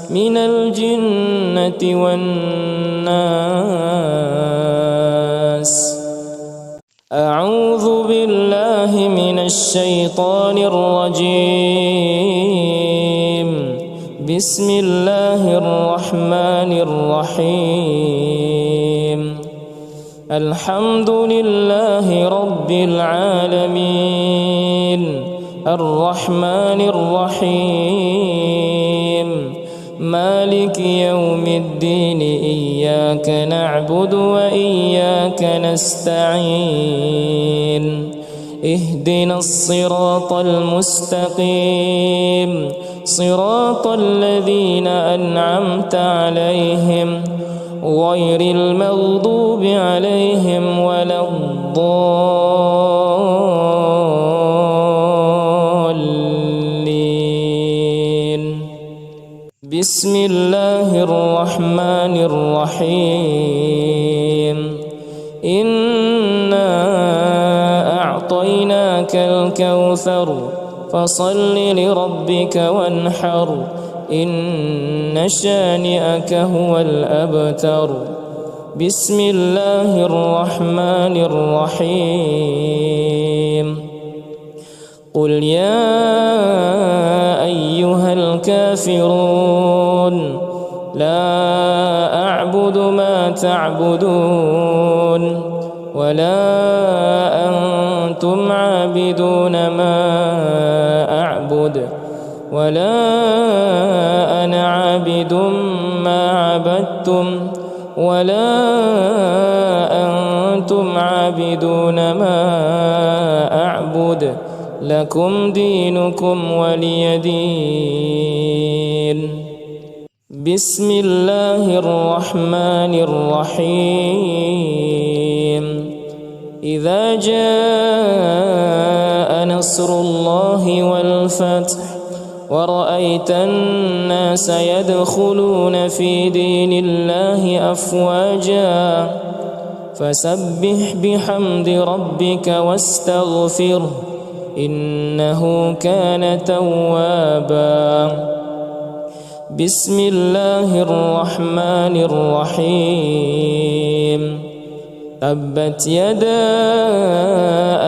من الجنة والناس. أعوذ بالله من الشيطان الرجيم. بسم الله الرحمن الرحيم الحمد لله رب العالمين الرحمن الرحيم مالك يوم الدين إياك نعبد وإياك نستعين اهدنا الصراط المستقيم صراط الذين أنعمت عليهم غير المغضوب عليهم ولا الضالين. بسم الله الرحمن الرحيم إنا أعطيناك الكوثر فصل لربك وانحر إن شانئك هو الأبتر. بسم الله الرحمن الرحيم قل يا أيها الكافرون لا أعبد ما تعبدون ولا أنتم عابدون ما أعبد ولا أنا عابد ما عبدتم ولا أنتم عابدون ما أعبد لكم دينكم ولي دين. بسم الله الرحمن الرحيم إذا جاء نصر الله والفتح ورأيت الناس يدخلون في دين الله أفواجا فسبح بحمد ربك واستغفره إنه كان توابا. بسم الله الرحمن الرحيم تبت يدا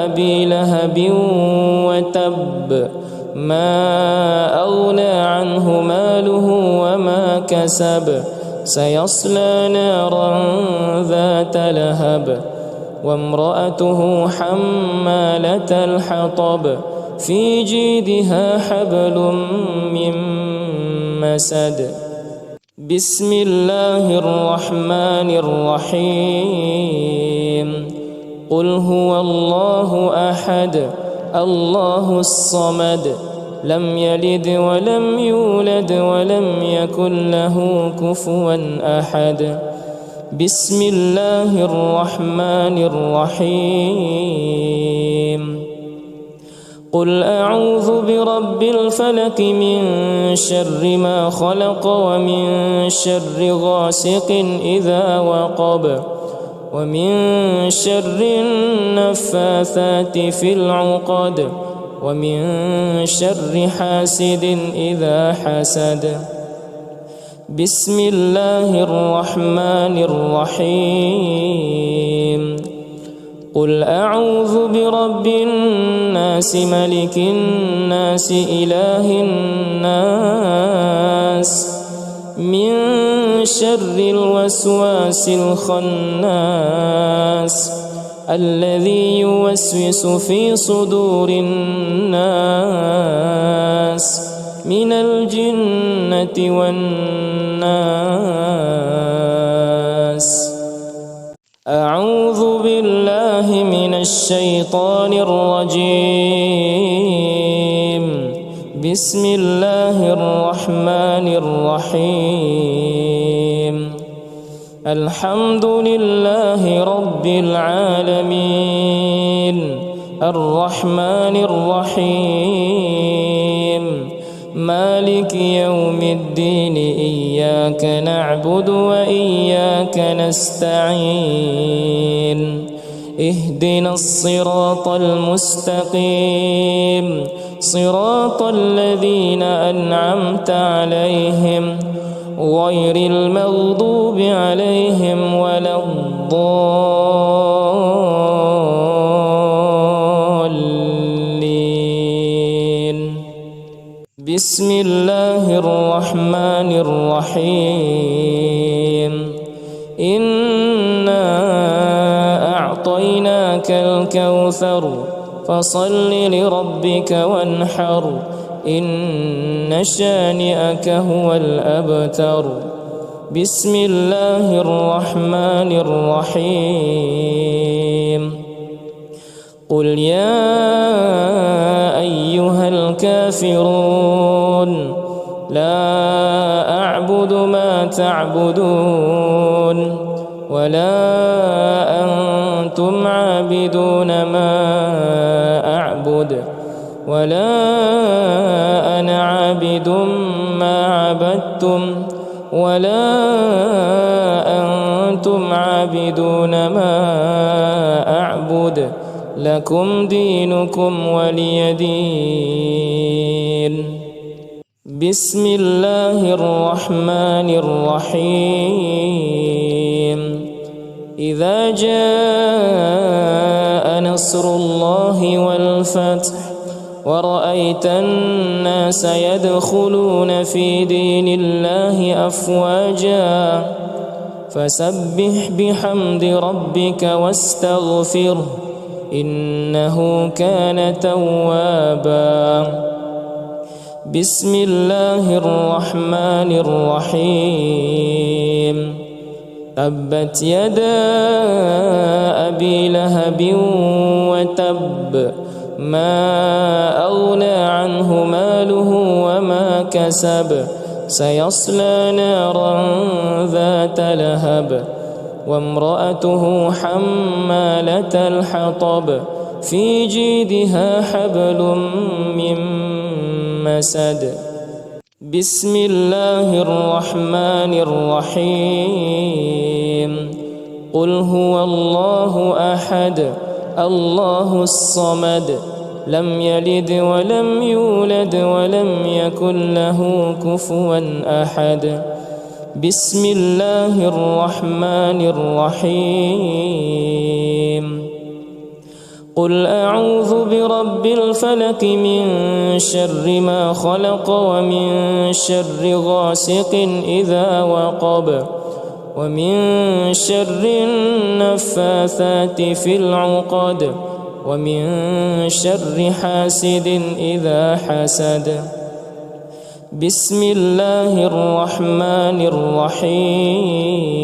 أبي لهب وتب ما أغنى عنه ماله وما كسب سيصلى نارا ذات لهب وامرأته حمالة الحطب في جيدها حبل من مسد. بسم الله الرحمن الرحيم قل هو الله أحد الله الصمد لم يلد ولم يولد ولم يكن له كفوا أحد. بسم الله الرحمن الرحيم قل أعوذ برب الفلق من شر ما خلق ومن شر غاسق إذا وقب ومن شر النفاثات في العقد ومن شر حاسد إذا حسد. بسم الله الرحمن الرحيم قل أعوذ برب الناس ملك الناس إله الناس من شر الوسواس الخناس الذي يوسوس في صدور الناس من الجنة والناس. أعوذ بالله من الشيطان الرجيم. بسم الله الرحمن الرحيم الحمد لله رب العالمين الرحمن الرحيم مالك يوم الدين إياك نعبد وإياك نستعين اهدنا الصراط المستقيم صراط الذين أنعمت عليهم غير المغضوب عليهم ولا الضالين. بسم الله الرحمن الرحيم إنا أعطيناك الكوثر فصل لربك وانحر إن شانئك هو الأبتر. بسم الله الرحمن الرحيم. قل يا أيها الكافرون لا أعبد ما تعبدون ولا أنتم عابدون ما أعبد ولا أنا عابد ما عبدتم ولا أنتم عابدون ما أعبد لكم دينكم ولي دين. بسم الله الرحمن الرحيم. إذا جاء نصر الله والفتح ورأيت الناس يدخلون في دين الله أفواجا فسبح بحمد ربك واستغفره إنه كان توابا. بسم الله الرحمن الرحيم. تبت يدا أبي لهب وتب ما أغنى عنه ماله وما كسب سيصلى نارا ذات لهب وامرأته حمالة الحطب في جيدها حبل من مسد. بسم الله الرحمن الرحيم. قل هو الله أحد الله الصمد لم يلد ولم يولد ولم يكن له كفوا أحد. بسم الله الرحمن الرحيم. قل أعوذ برب الفلق من شر ما خلق ومن شر غاسق إذا وقب ومن شر النفاثات في العقد ومن شر حاسد إذا حسد. بسم الله الرحمن الرحيم.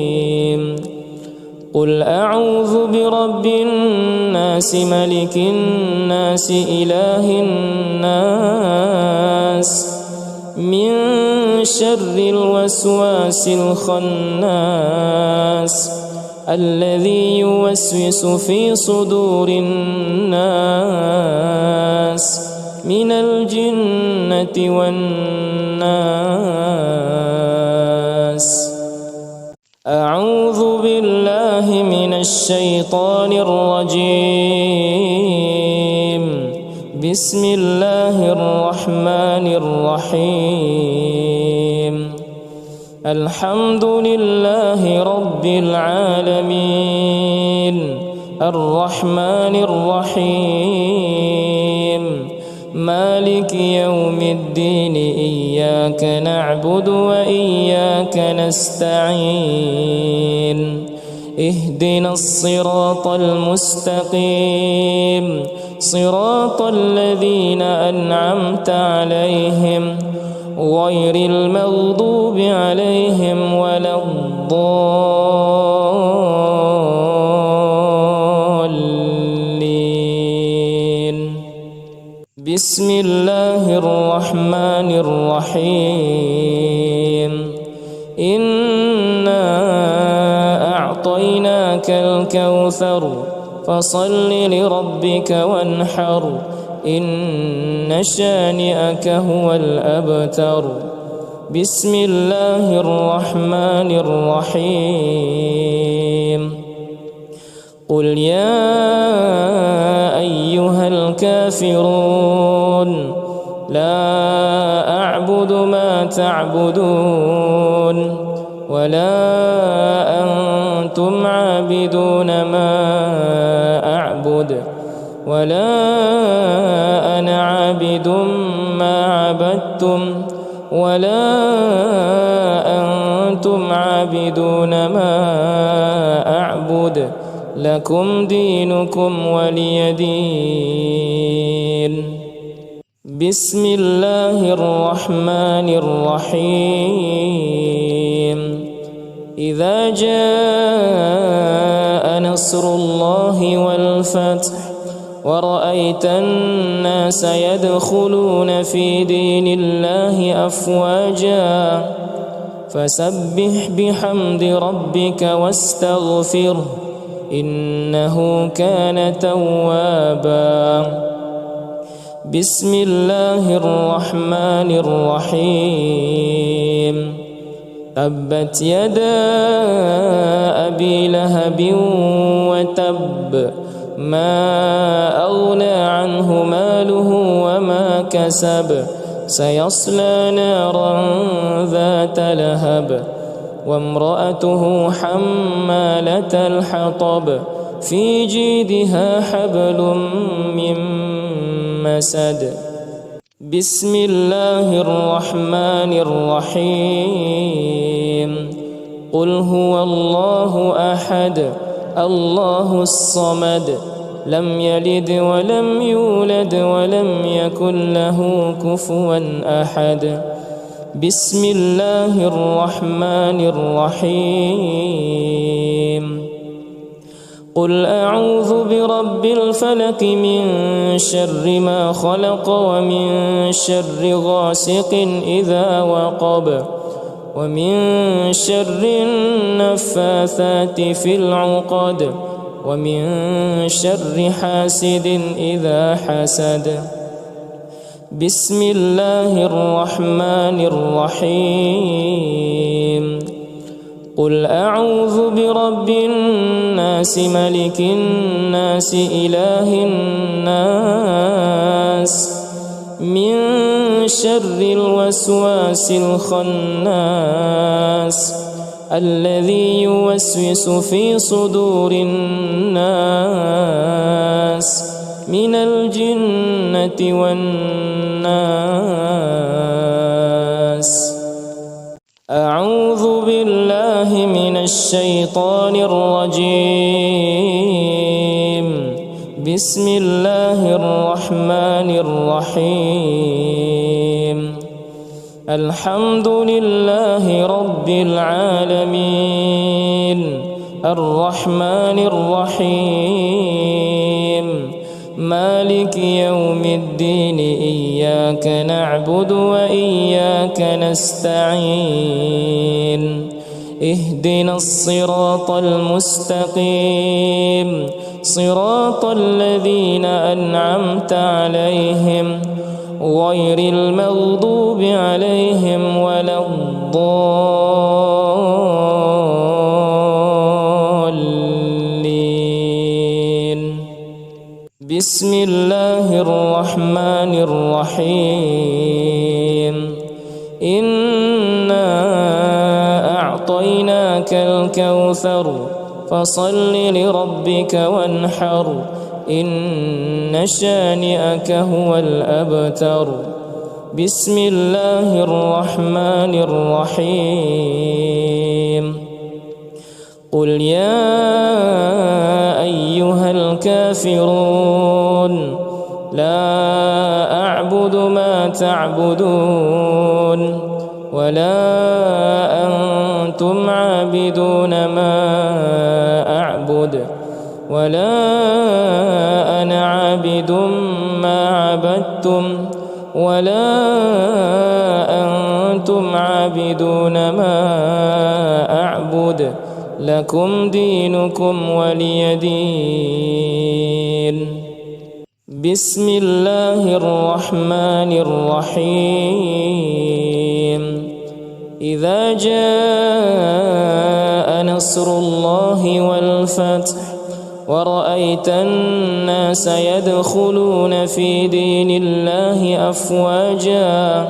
قل أعوذ برب الناس ملك الناس إله الناس من شر الوسواس الخناس الذي يوسوس في صدور الناس من الجنة والناس. أعوذ بالله من الشيطان الرجيم. بسم الله الرحمن الرحيم. الحمد لله رب العالمين الرحمن الرحيم مالك يوم الدين إياك نعبد وإياك نستعين اهدنا الصراط المستقيم صراط الذين أنعمت عليهم غير المغضوب عليهم ولا الضالين. بسم الله الرحمن الرحيم. إنا أعطيناك الكوثر فصل لربك وانحر إن شانئك هو الأبتر. بسم الله الرحمن الرحيم. قل يا أيها الكافرون لا أعبد ما تعبدون ولا أنتم عابدون ما أعبد ولا أنا عابد ما عبدتم ولا أنتم عابدون ما أعبد لكم دينكم ولي دين. بسم الله الرحمن الرحيم. إذا جاء نصر الله والفتح ورأيت الناس يدخلون في دين الله أفواجا فسبح بحمد ربك واستغفره إنه كان توابا. بسم الله الرحمن الرحيم. تبت يدا أبي لهب وتب ما أغنى عنه ماله وما كسب سيصلى نارا ذات لهب وامرأته حمالة الحطب في جيدها حبل من مسد. بسم الله الرحمن الرحيم. قل هو الله أحد الله الصمد لم يلد ولم يولد ولم يكن له كفوا أحد. بسم الله الرحمن الرحيم. قل أعوذ برب الفلق من شر ما خلق ومن شر غاسق إذا وقب ومن شر النفاثات في العقد ومن شر حاسد إذا حسد. بسم الله الرحمن الرحيم. قل أعوذ برب الناس ملك الناس إله الناس من شر الوسواس الخناس الذي يوسوس في صدور الناس من الجنة والناس. أعوذ بالله من الشيطان الرجيم. بسم الله الرحمن الرحيم. الحمد لله رب العالمين الرحمن الرحيم مالك يوم الدين إياك نعبد وإياك نستعين اهدنا الصراط المستقيم صراط الذين أنعمت عليهم غير المغضوب عليهم ولا الضالين. بسم الله الرحمن الرحيم. إنا أعطيناك الكوثر فصل لربك وانحر إن شانئك هو الأبتر. بسم الله الرحمن الرحيم. قل يا أيها الكافرون لا أعبد ما تعبدون ولا أنتم عابدون ما أعبد ولا أنا عابد ما عبدتم ولا أنتم عابدون ما أعبد لكم دينكم ولي دين. بسم الله الرحمن الرحيم. إذا جاء نصر الله والفتح ورأيت الناس يدخلون في دين الله أفواجا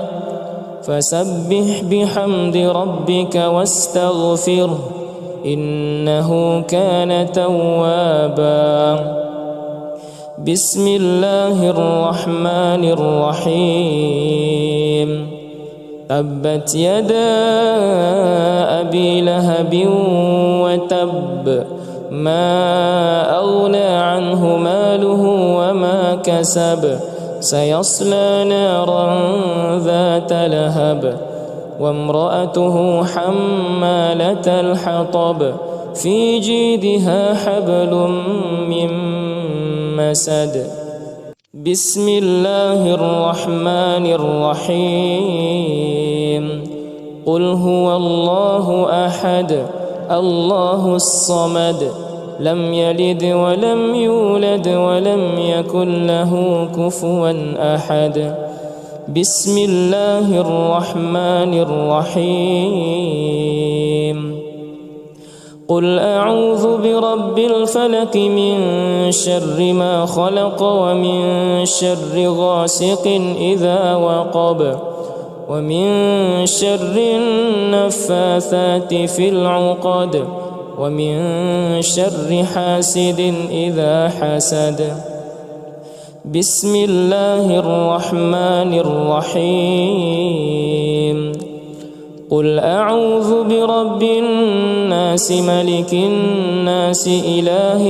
فسبح بحمد ربك واستغفره إنه كان توابا. بسم الله الرحمن الرحيم. تبت يدا أبي لهب وتب ما أغنى عنه ماله وما كسب سيصلى نارا ذات لهب وامرأته حمالة الحطب في جيدها حبل من مسد. بسم الله الرحمن الرحيم. قل هو الله أحد الله الصمد لم يلد ولم يولد ولم يكن له كفوا أحد. بسم الله الرحمن الرحيم. قل أعوذ برب الفلق من شر ما خلق ومن شر غاسق إذا وقب ومن شر النفاثات في العقد ومن شر حاسد إذا حسد. بسم الله الرحمن الرحيم. قل أعوذ برب الناس ملك الناس إله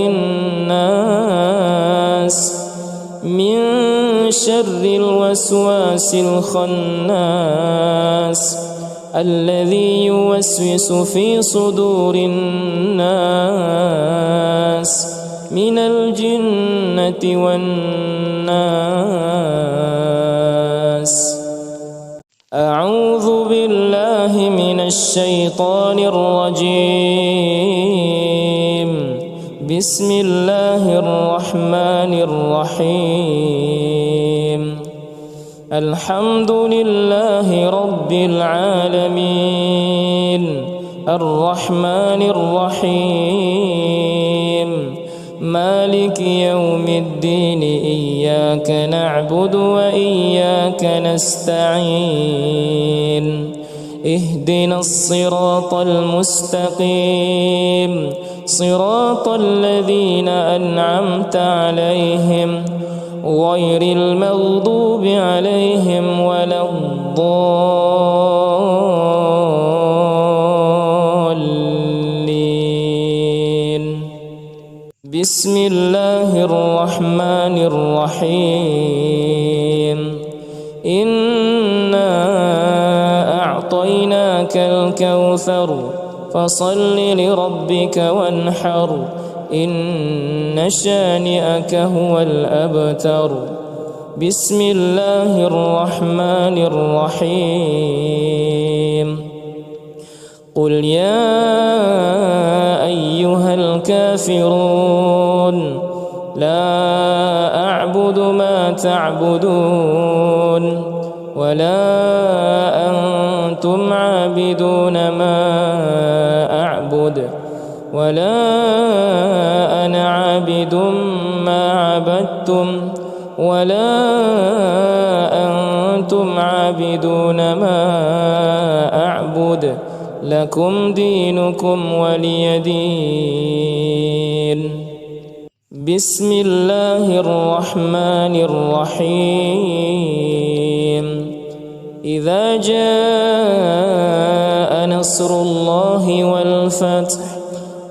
الناس من شر الوسواس الخناس الذي يوسوس في صدور الناس من الجنة والناس. أعوذ بالله من الشيطان الرجيم. بسم الله الرحمن الرحيم. الحمد لله رب العالمين الرحمن الرحيم مالك يوم الدين إياك نعبد وإياك نستعين اهدنا الصراط المستقيم صراط الذين أنعمت عليهم غير المغضوب عليهم ولا الضالين. بسم الله الرحمن الرحيم. إنا أعطيناك الكوثر فصل لربك وانحر إن شانئك هو الأبتر. بسم الله الرحمن الرحيم. قل يا أيها الكافرون لا أعبد ما تعبدون ولا أنتم عابدون ما أعبد ولا أنا عابد ما عبدتم ولا أنتم عابدون ما أعبد لكم دينكم ولي دين. بسم الله الرحمن الرحيم. إذا جاء نصر الله والفتح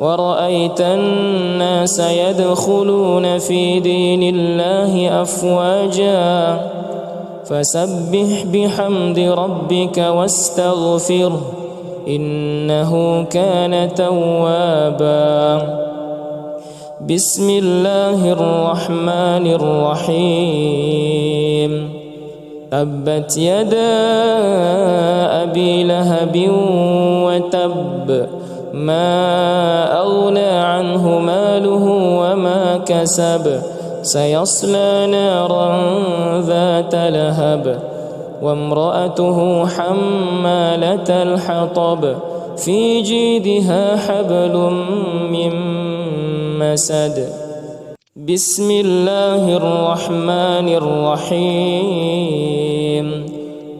ورأيت الناس يدخلون في دين الله أفواجا فسبح بحمد ربك واستغفره إنه كان توابا. بسم الله الرحمن الرحيم. تبت يدا أبي لهب وتب ما أغنى عنه ماله وما كسب سيصلى نارا ذات لهب وامرأته حمالة الحطب في جيدها حبل من مسد. بسم الله الرحمن الرحيم.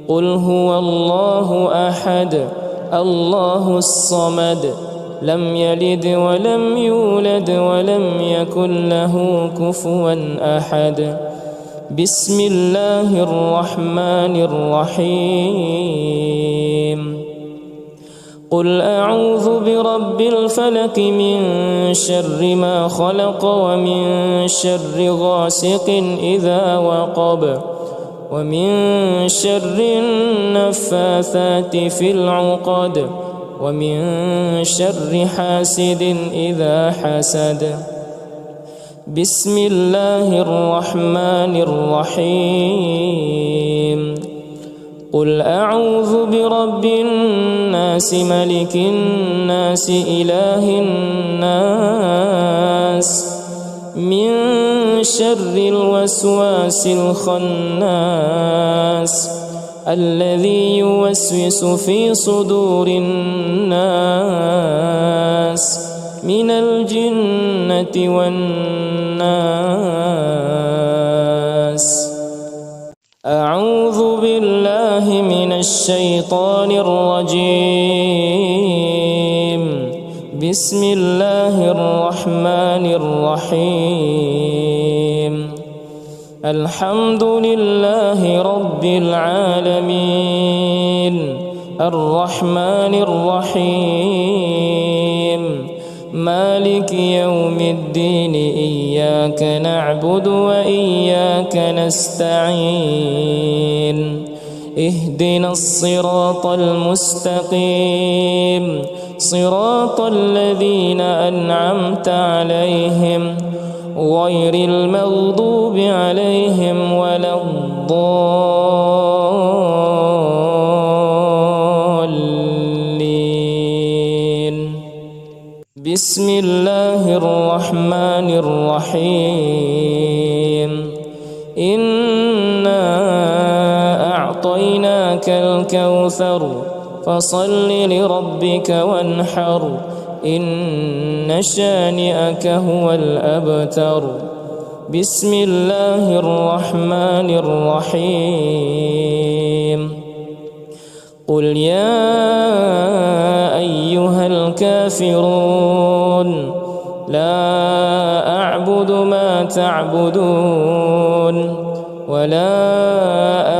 قل هو الله أحد الله الصمد لم يلد ولم يولد ولم يكن له كفوا أحد. بسم الله الرحمن الرحيم. قل أعوذ برب الفلق من شر ما خلق ومن شر غاسق إذا وقب ومن شر النفاثات في العقد ومن شر حاسد إذا حسد. بسم الله الرحمن الرحيم. قل أعوذ برب الناس ملك الناس إله الناس من شر الوسواس الخناس الذي يوسوس في صدور الناس من الجنة والناس. أعوذ بالله من الشيطان الرجيم. بسم الله الرحمن الرحيم. الحمد لله رب العالمين الرحمن الرحيم مالك يوم الدين إياك نعبد وإياك نستعين اهدنا الصراط المستقيم صراط الذين أنعمت عليهم غير المغضوب عليهم ولا الضالين. بسم الله الرحمن الرحيم. إنا أعطيناك الكوثر فصل لربك وانحر إن شانئك هو الأبتر. بسم الله الرحمن الرحيم. قل يا أيها الكافرون لا أعبد ما تعبدون ولا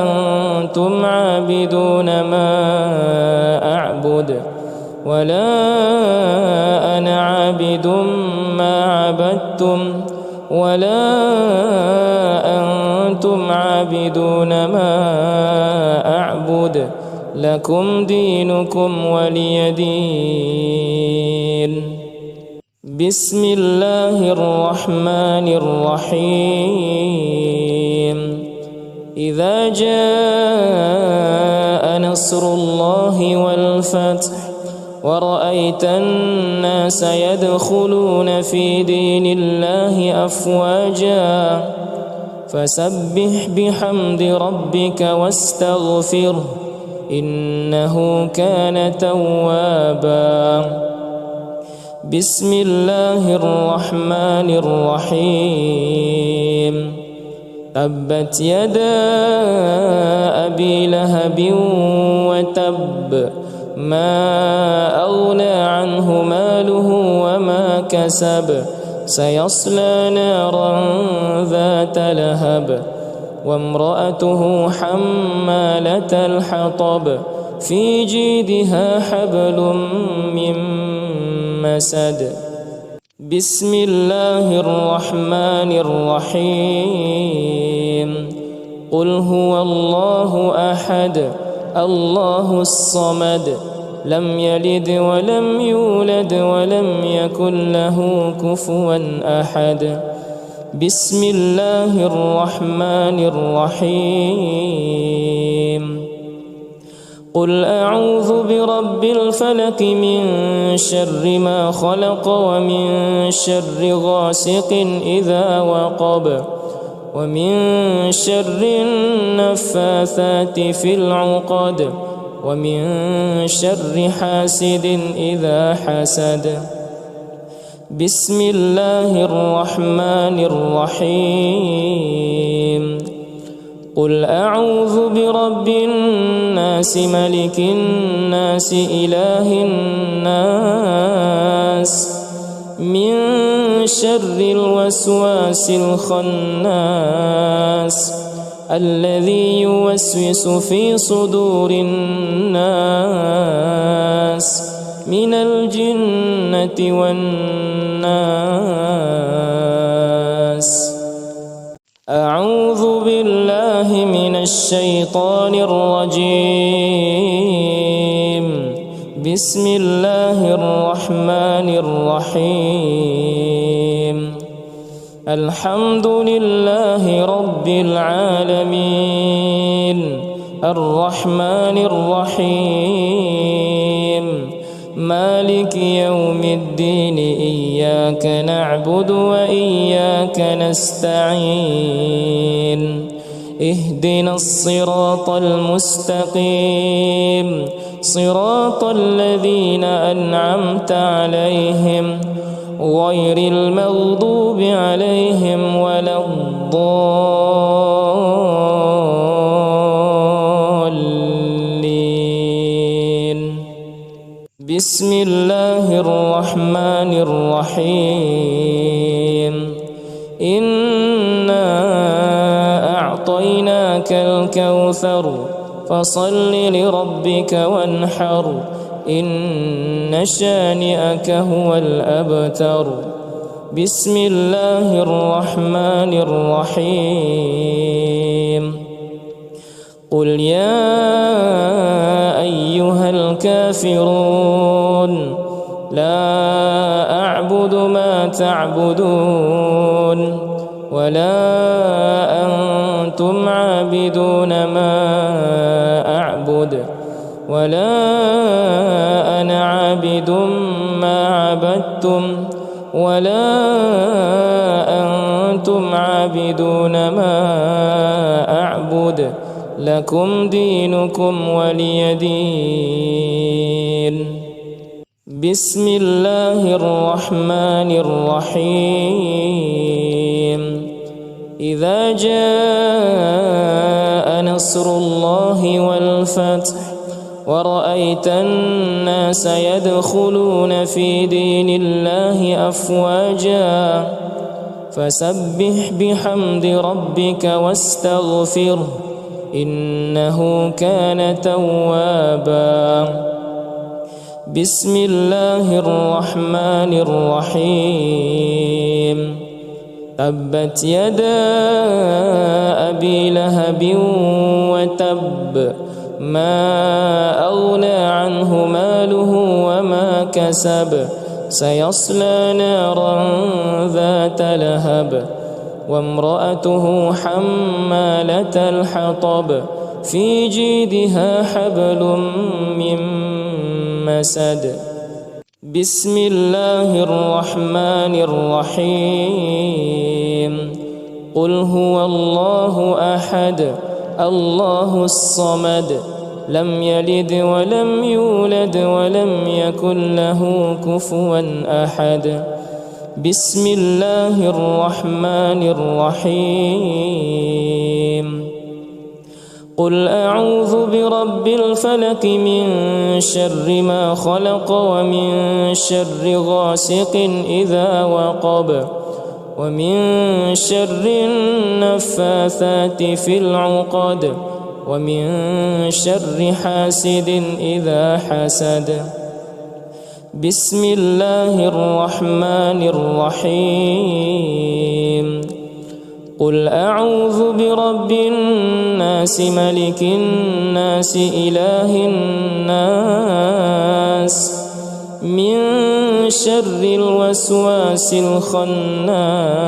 أنتم عابدون ما أعبد ولا أنا عابد ما عبدتم ولا أنتم عابدون ما أعبد لكم دينكم ولي دين. بسم الله الرحمن الرحيم. إذا جاء نصر الله والفتح ورأيت الناس يدخلون في دين الله أفواجا فسبح بحمد ربك واستغفره إنه كان توابا. بسم الله الرحمن الرحيم. تبت يدا أبي لهب وتب ما أغنى عنه ماله وما كسب سيصلى نارا ذات لهب وامرأته حمالة الحطب في جيدها حبل من مسد. بسم الله الرحمن الرحيم. قل هو الله أحد الله الصمد لم يلد ولم يولد ولم يكن له كفوا أحد. بسم الله الرحمن الرحيم. قل أعوذ برب الفلق من شر ما خلق ومن شر غاسق إذا وقب ومن شر النفاثات في العقد ومن شر حاسد إذا حسد. بسم الله الرحمن الرحيم. قل أعوذ برب الناس ملك الناس إله الناس من شر الوسواس الخناس الذي يوسوس في صدور الناس من الجنة والناس. أعوذ بالله من الشيطان الرجيم. بسم الله الرحمن الرحيم. الحمد لله رب العالمين الرحمن الرحيم مالك يوم الدين إياك نعبد وإياك نستعين اهدنا الصراط المستقيم صراط الذين أنعمت عليهم غير المغضوب عليهم ولا الضالين. بسم الله الرحمن الرحيم. إنا أعطيناك الكوثر فصل لربك وانحر إن شانئك هو الأبتر. بسم الله الرحمن الرحيم. قل يا أيها الكافرون لا أعبد ما تعبدون ولا أنتم عابدون ما أعبد ولا أنا عابد ما عبدتم ولا أنتم عابدون ما أعبد لكم دينكم ولي دين. بسم الله الرحمن الرحيم. إذا جاء نصر الله والفتح ورأيت الناس يدخلون في دين الله أفواجا فسبح بحمد ربك واستغفره إنه كان توابا. بسم الله الرحمن الرحيم. تبت يدا أبي لهب وتب ما أغنى عنه ماله وما كسب سيصلى نارا ذات لهب وامرأته حمالة الحطب في جيدها حبل من مسد. بسم الله الرحمن الرحيم. قل هو الله أحد الله الصمد لم يلد ولم يولد ولم يكن له كفوا أحد. بسم الله الرحمن الرحيم. قل أعوذ برب الفلق من شر ما خلق ومن شر غاسق إذا وقب ومن شر النفاثات في العقد ومن شر حاسد إذا حسد. بسم الله الرحمن الرحيم. قل أعوذ برب الناس ملك الناس إله الناس من شر الوسواس الخناس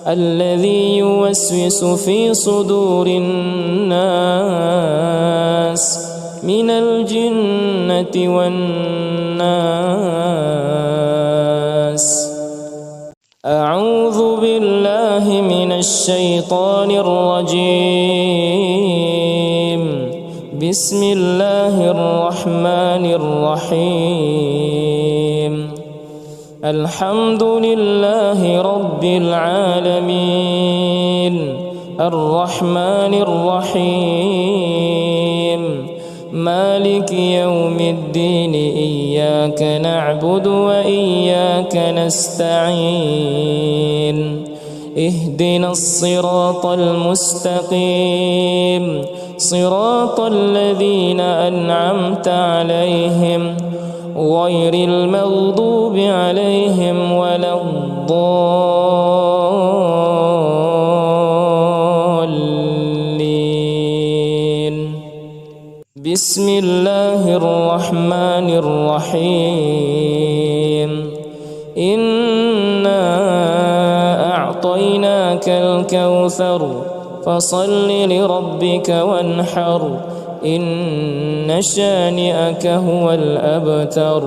الذي يوسوس في صدور الناس من الجنة والناس. أعوذ بالله من الشيطان الرجيم. بسم الله الرحمن الرحيم. الحمد لله رب العالمين الرحمن الرحيم مالك يوم الدين إياك نعبد وإياك نستعين اهدنا الصراط المستقيم صراط الذين أنعمت عليهم غير المغضوب عليهم ولا الضالين. بسم الله الرحمن الرحيم. إنا أعطيناك الكوثر فصل لربك وانحر إن شانئك هو الأبتر.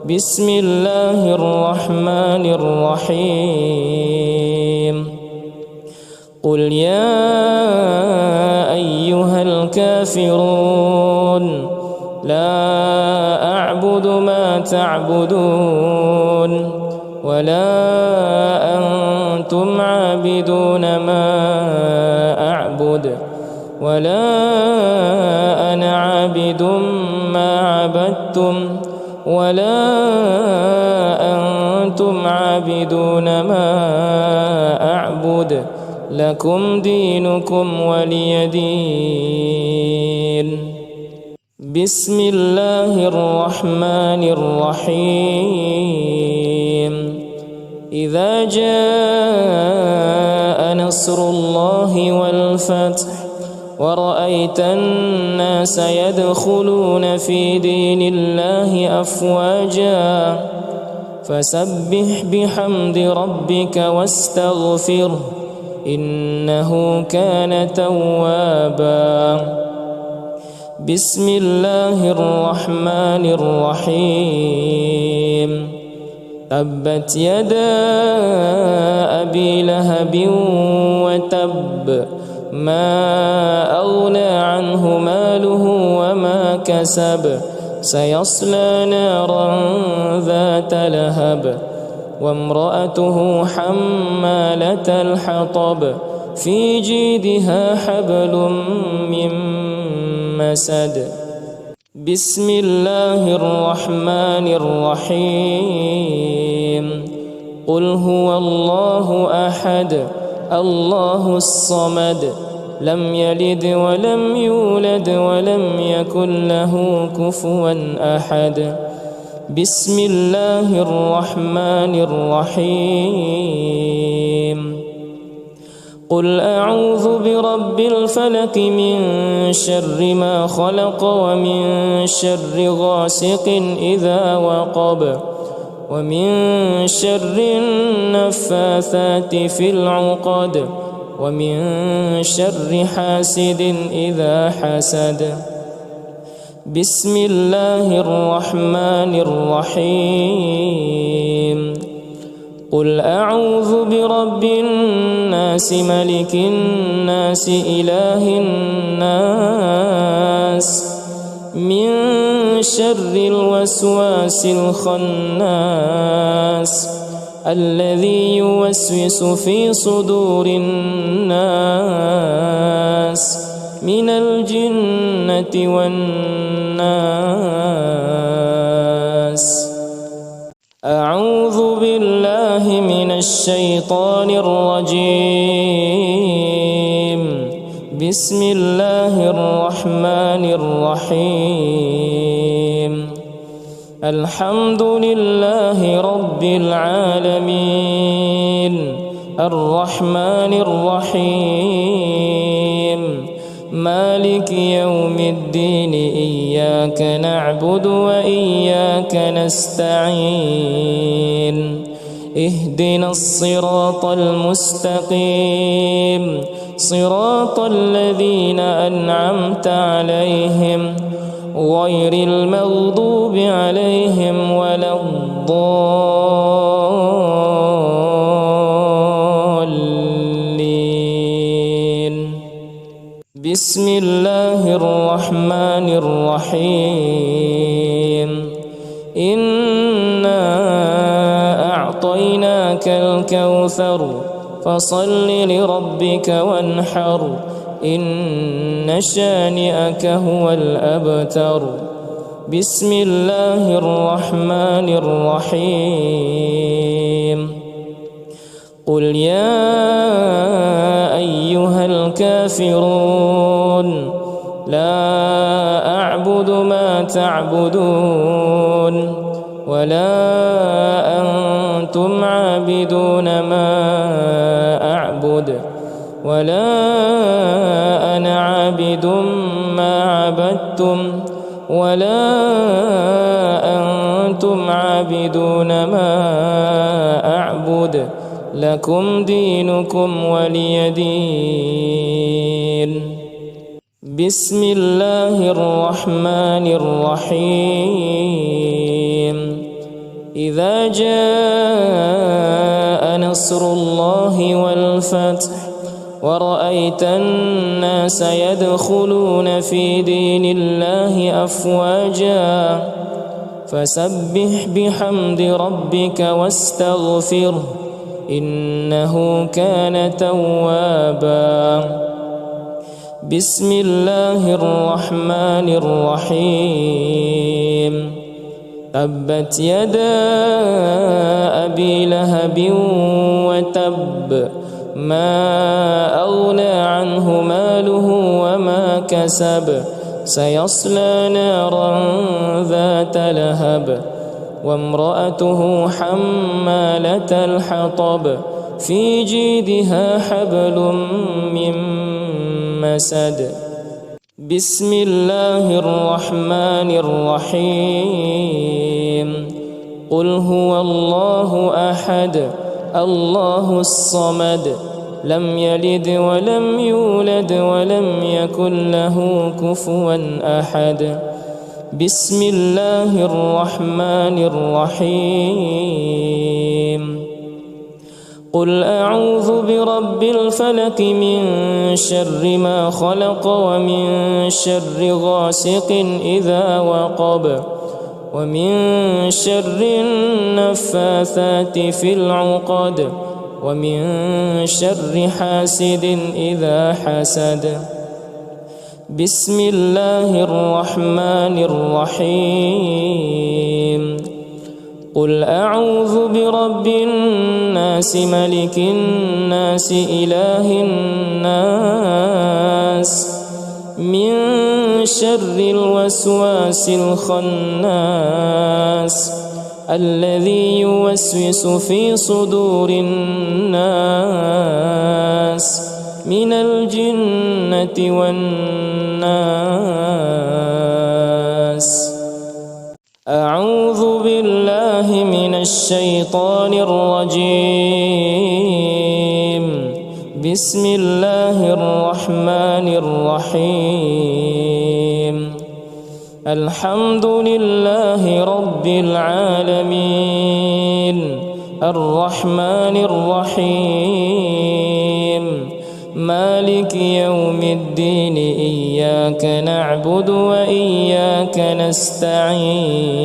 بسم الله الرحمن الرحيم. قل يا أيها الكافرون لا أعبد ما تعبدون ولا أنتم عابدون ما أعبد ولا أنا عابد ما عبدتم ولا أنتم عابدون ما أعبد لكم دينكم ولي دين. بسم الله الرحمن الرحيم. إذا جاء نصر الله والفتح ورأيت الناس يدخلون في دين الله أفواجا فسبح بحمد ربك واستغفره إنه كان توابا. بسم الله الرحمن الرحيم. تبت يدا أبي لهب وتب ما أغنى عنه ماله وما كسب سيصلى نارا ذات لهب وامرأته حمالة الحطب في جيدها حبل من مسد. بسم الله الرحمن الرحيم. قل هو الله أحد الله الصمد لم يلد ولم يولد ولم يكن له كفوا أحد. بسم الله الرحمن الرحيم. قل أعوذ برب الفلق من شر ما خلق ومن شر غاسق إذا وقب ومن شر النفاثات في العقد ومن شر حاسد إذا حسد. بسم الله الرحمن الرحيم. قل أعوذ برب الناس ملك الناس إله الناس من شر الوسواس الخناس الذي يوسوس في صدور الناس من الجنة والناس. أعوذ بالله من الشيطان الرجيم. بسم الله الرحمن الرحيم. الحمد لله رب العالمين الرحمن الرحيم مالك يوم الدين إياك نعبد وإياك نستعين اهدنا الصراط المستقيم صراط الذين أنعمت عليهم غير المغضوب عليهم ولا الضالين. بسم الله الرحمن الرحيم. إنا أعطيناك الكوثر فصل لربك وانحر إن شانئك هو الأبتر. بسم الله الرحمن الرحيم. قل يا أيها الكافرون لا أعبد ما تعبدون ولا أنتم عابدون ما أعبد ولا أنا عابد ما عبدتم ولا أنتم عابدون ما أعبد لكم دينكم ولي دين. بسم الله الرحمن الرحيم. إذا جاء نصر الله والفتح ورأيت الناس يدخلون في دين الله أفواجا فسبح بحمد ربك واستغفره إنه كان توابا. بسم الله الرحمن الرحيم. تبت يدا أبي لهب وتب ما أغنى عنه ماله وما كسب سيصلى نارا ذات لهب وامرأته حمالة الحطب في جيدها حبل من مسد. بسم الله الرحمن الرحيم. قل هو الله أحد الله الصمد لم يلد ولم يولد ولم يكن له كفوا أحد. بسم الله الرحمن الرحيم. قل أعوذ برب الفلق من شر ما خلق ومن شر غاسق إذا وقب ومن شر النفاثات في العقد ومن شر حاسد إذا حسد. بسم الله الرحمن الرحيم. قل أعوذ برب الناس ملك الناس إله الناس من شر الوسواس الخناس الذي يوسوس في صدور الناس من الجنة والناس. أعوذ بالله من الشيطان الرجيم. بسم الله الرحمن الرحيم. الحمد لله رب العالمين الرحمن الرحيم مالك يوم الدين إياك نعبد وإياك نستعين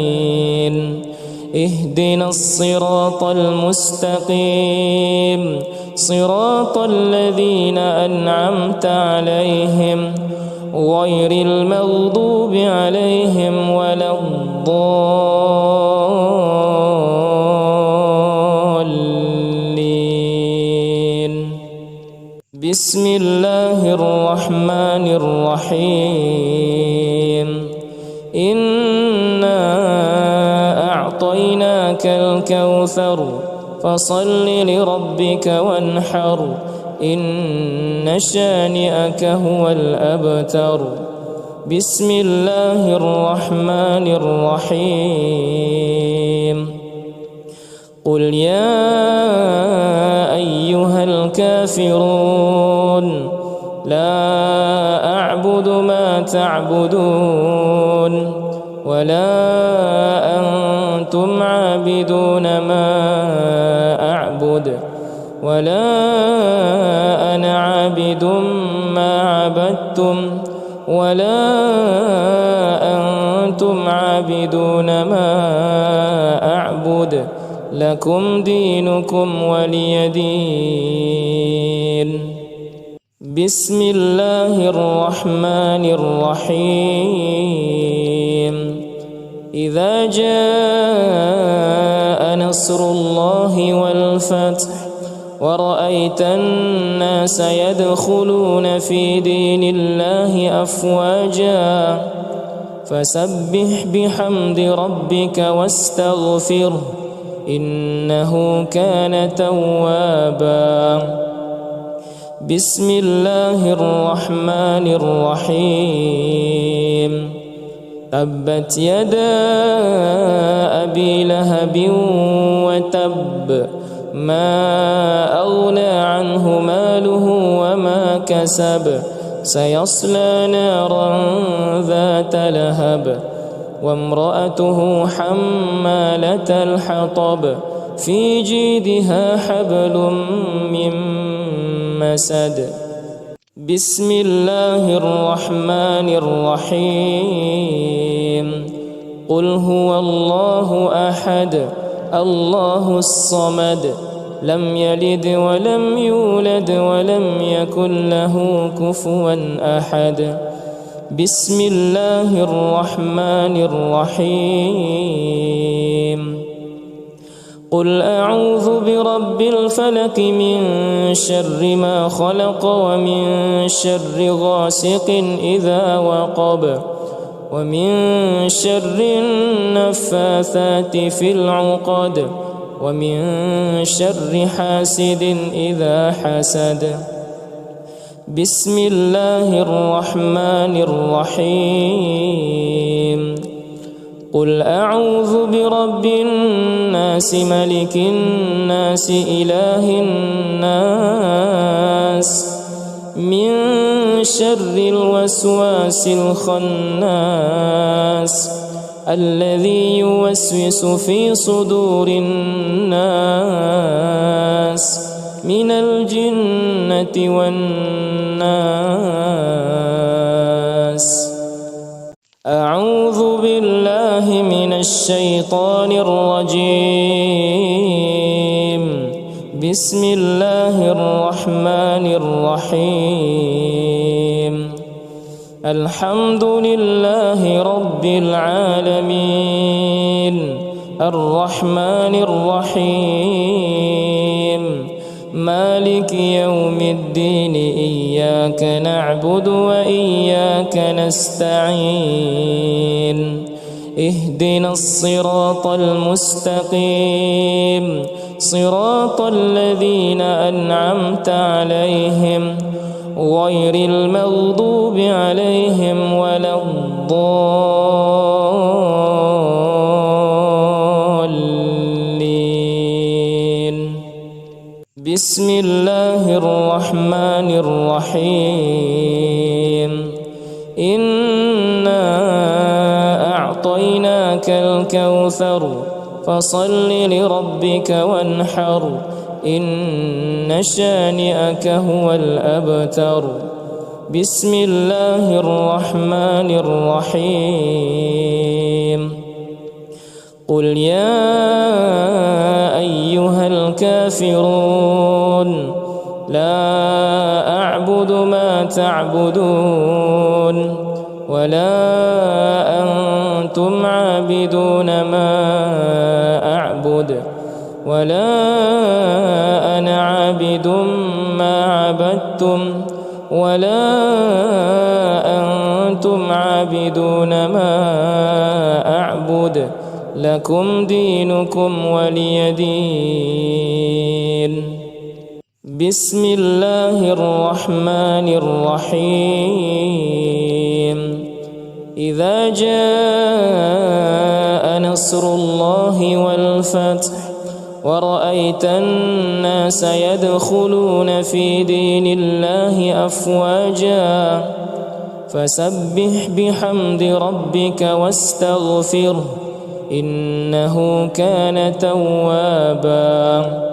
اهدنا الصراط المستقيم صراط الذين أنعمت عليهم غير المغضوب عليهم ولا الضالين. بسم الله الرحمن الرحيم. إنا أعطيناك الكوثر فصل لربك وانحر إن شانئك هو الأبتر. بسم الله الرحمن الرحيم. قل يا أيها الكافرون لا أعبد ما تعبدون ولا أنتم عابدون ما أعبد ولا أنا عابد ما عبدتم ولا أنتم عابدون ما أعبد لكم دينكم ولي دين. بسم الله الرحمن الرحيم. إذا جاء نصر الله والفتح ورأيت الناس يدخلون في دين الله أفواجا فسبح بحمد ربك واستغفره إنه كان توابا. بسم الله الرحمن الرحيم. تبت يدا أبي لهب وتب ما أغنى عنه ماله وما كسب سيصلى نارا ذات لهب وامرأته حمالة الحطب في جيدها حبل من مسد. بسم الله الرحمن الرحيم. قل هو الله أحد الله الصمد لم يلد ولم يولد ولم يكن له كفوا أحد. بسم الله الرحمن الرحيم. قل أعوذ برب الفلق من شر ما خلق ومن شر غاسق إذا وقب ومن شر النفاثات في العقد ومن شر حاسد إذا حسد. بسم الله الرحمن الرحيم. قل أعوذ برب الناس ملك الناس إله الناس من شر الوسواس الخناس الذي يوسوس في صدور الناس من الجنة والناس. أعوذ بالله من الشيطان الرجيم. بسم الله الرحمن الرحيم. الحمد لله رب العالمين الرحمن الرحيم مالك يوم الدين إياك نعبد وإياك نستعين اهدنا الصراط المستقيم صراط الذين أنعمت عليهم غير المغضوب عليهم ولا الضالين. بسم الله الرحمن الرحيم. إنا أعطيناك الكوثر فصل لربك وانحر إن شانئك هو الأبتر. بسم الله الرحمن الرحيم. قل يا أيها الكافرون لا أعبد ما تعبدون ولا أنتم عابدون ما أعبد ولا أنا عابد ما عبدتم ولا أنتم عابدون ما أعبد لكم دينكم ولي دين. بسم الله الرحمن الرحيم. إذا جاء نصر الله والفتح ورأيت الناس يدخلون في دين الله أفواجا فسبح بحمد ربك واستغفره إنه كان توابا.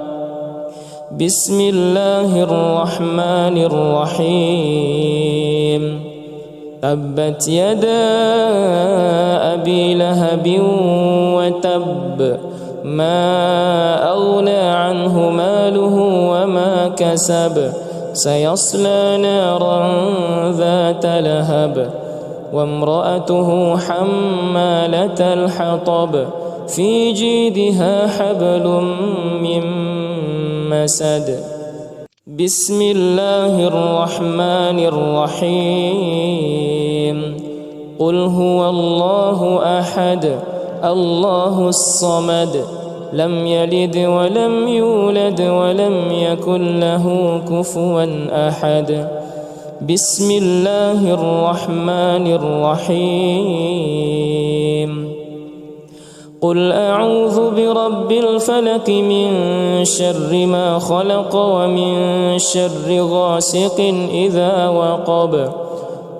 بسم الله الرحمن الرحيم. تبت يدا أبي لهب وتب ما أغنى عنه ماله وما كسب سيصلى نارا ذات لهب وامرأته حمالة الحطب في جيدها حبل من مسد. بسم الله الرحمن الرحيم. قل هو الله أحد الله الصمد لم يلد ولم يولد ولم يكن له كفوا أحد. بسم الله الرحمن الرحيم. قل أعوذ برب الفلق من شر ما خلق ومن شر غاسق إذا وقب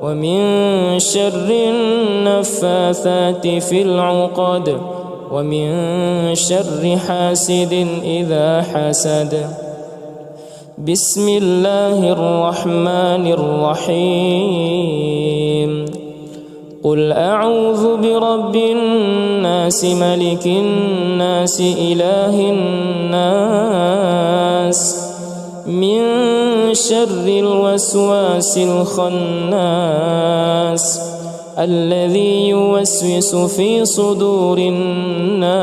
ومن شر النفاثات في العقد ومن شر حاسد إذا حسد. بسم الله الرحمن الرحيم. قل أعوذ برب الناس ملك الناس إله الناس من شر الوسواس الخناس الذي يوسوس في صدور الناس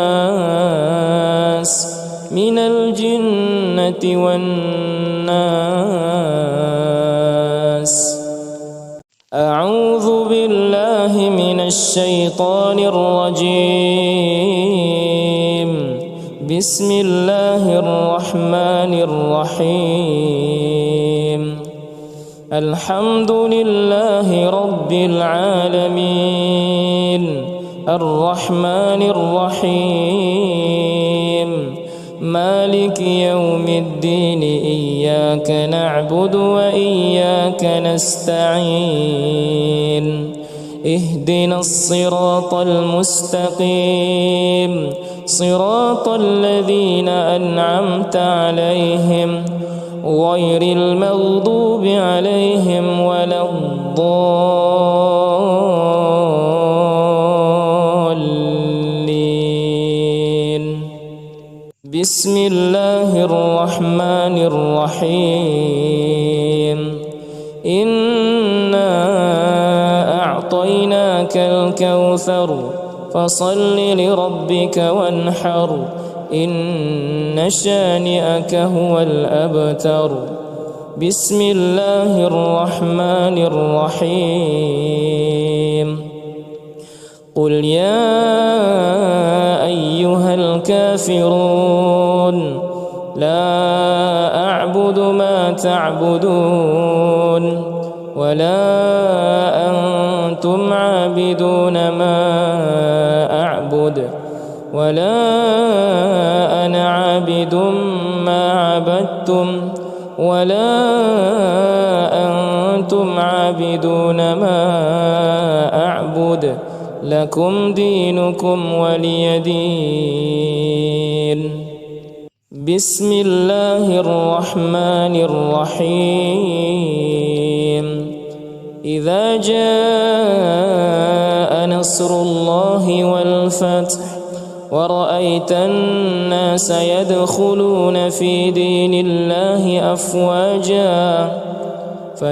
من الجنة والناس. أعوذ بالله من الشيطان الرجيم. بسم الله الرحمن الرحيم. الحمد لله رب العالمين الرحمن الرحيم مالك يوم الدين إياك نعبد وإياك نستعين اهدنا الصراط المستقيم صراط الذين أنعمت عليهم غير المغضوب عليهم ولا الضالين. بسم الله الرحمن الرحيم. إنا أعطيناك الكوثر فصل لربك وانحر إن شانئك هو الأبتر. بسم الله الرحمن الرحيم. قل يا أيها الكافرون لا أعبد ما تعبدون ولا أنتم عابدون ما أعبد ولا أنا عابد ما عبدتم ولا أنتم عابدون ما أعبد لكم دينكم ولي دين. بسم الله الرحمن الرحيم. إذا جاء نصر الله والفتح ورأيت الناس يدخلون في دين الله أفواجا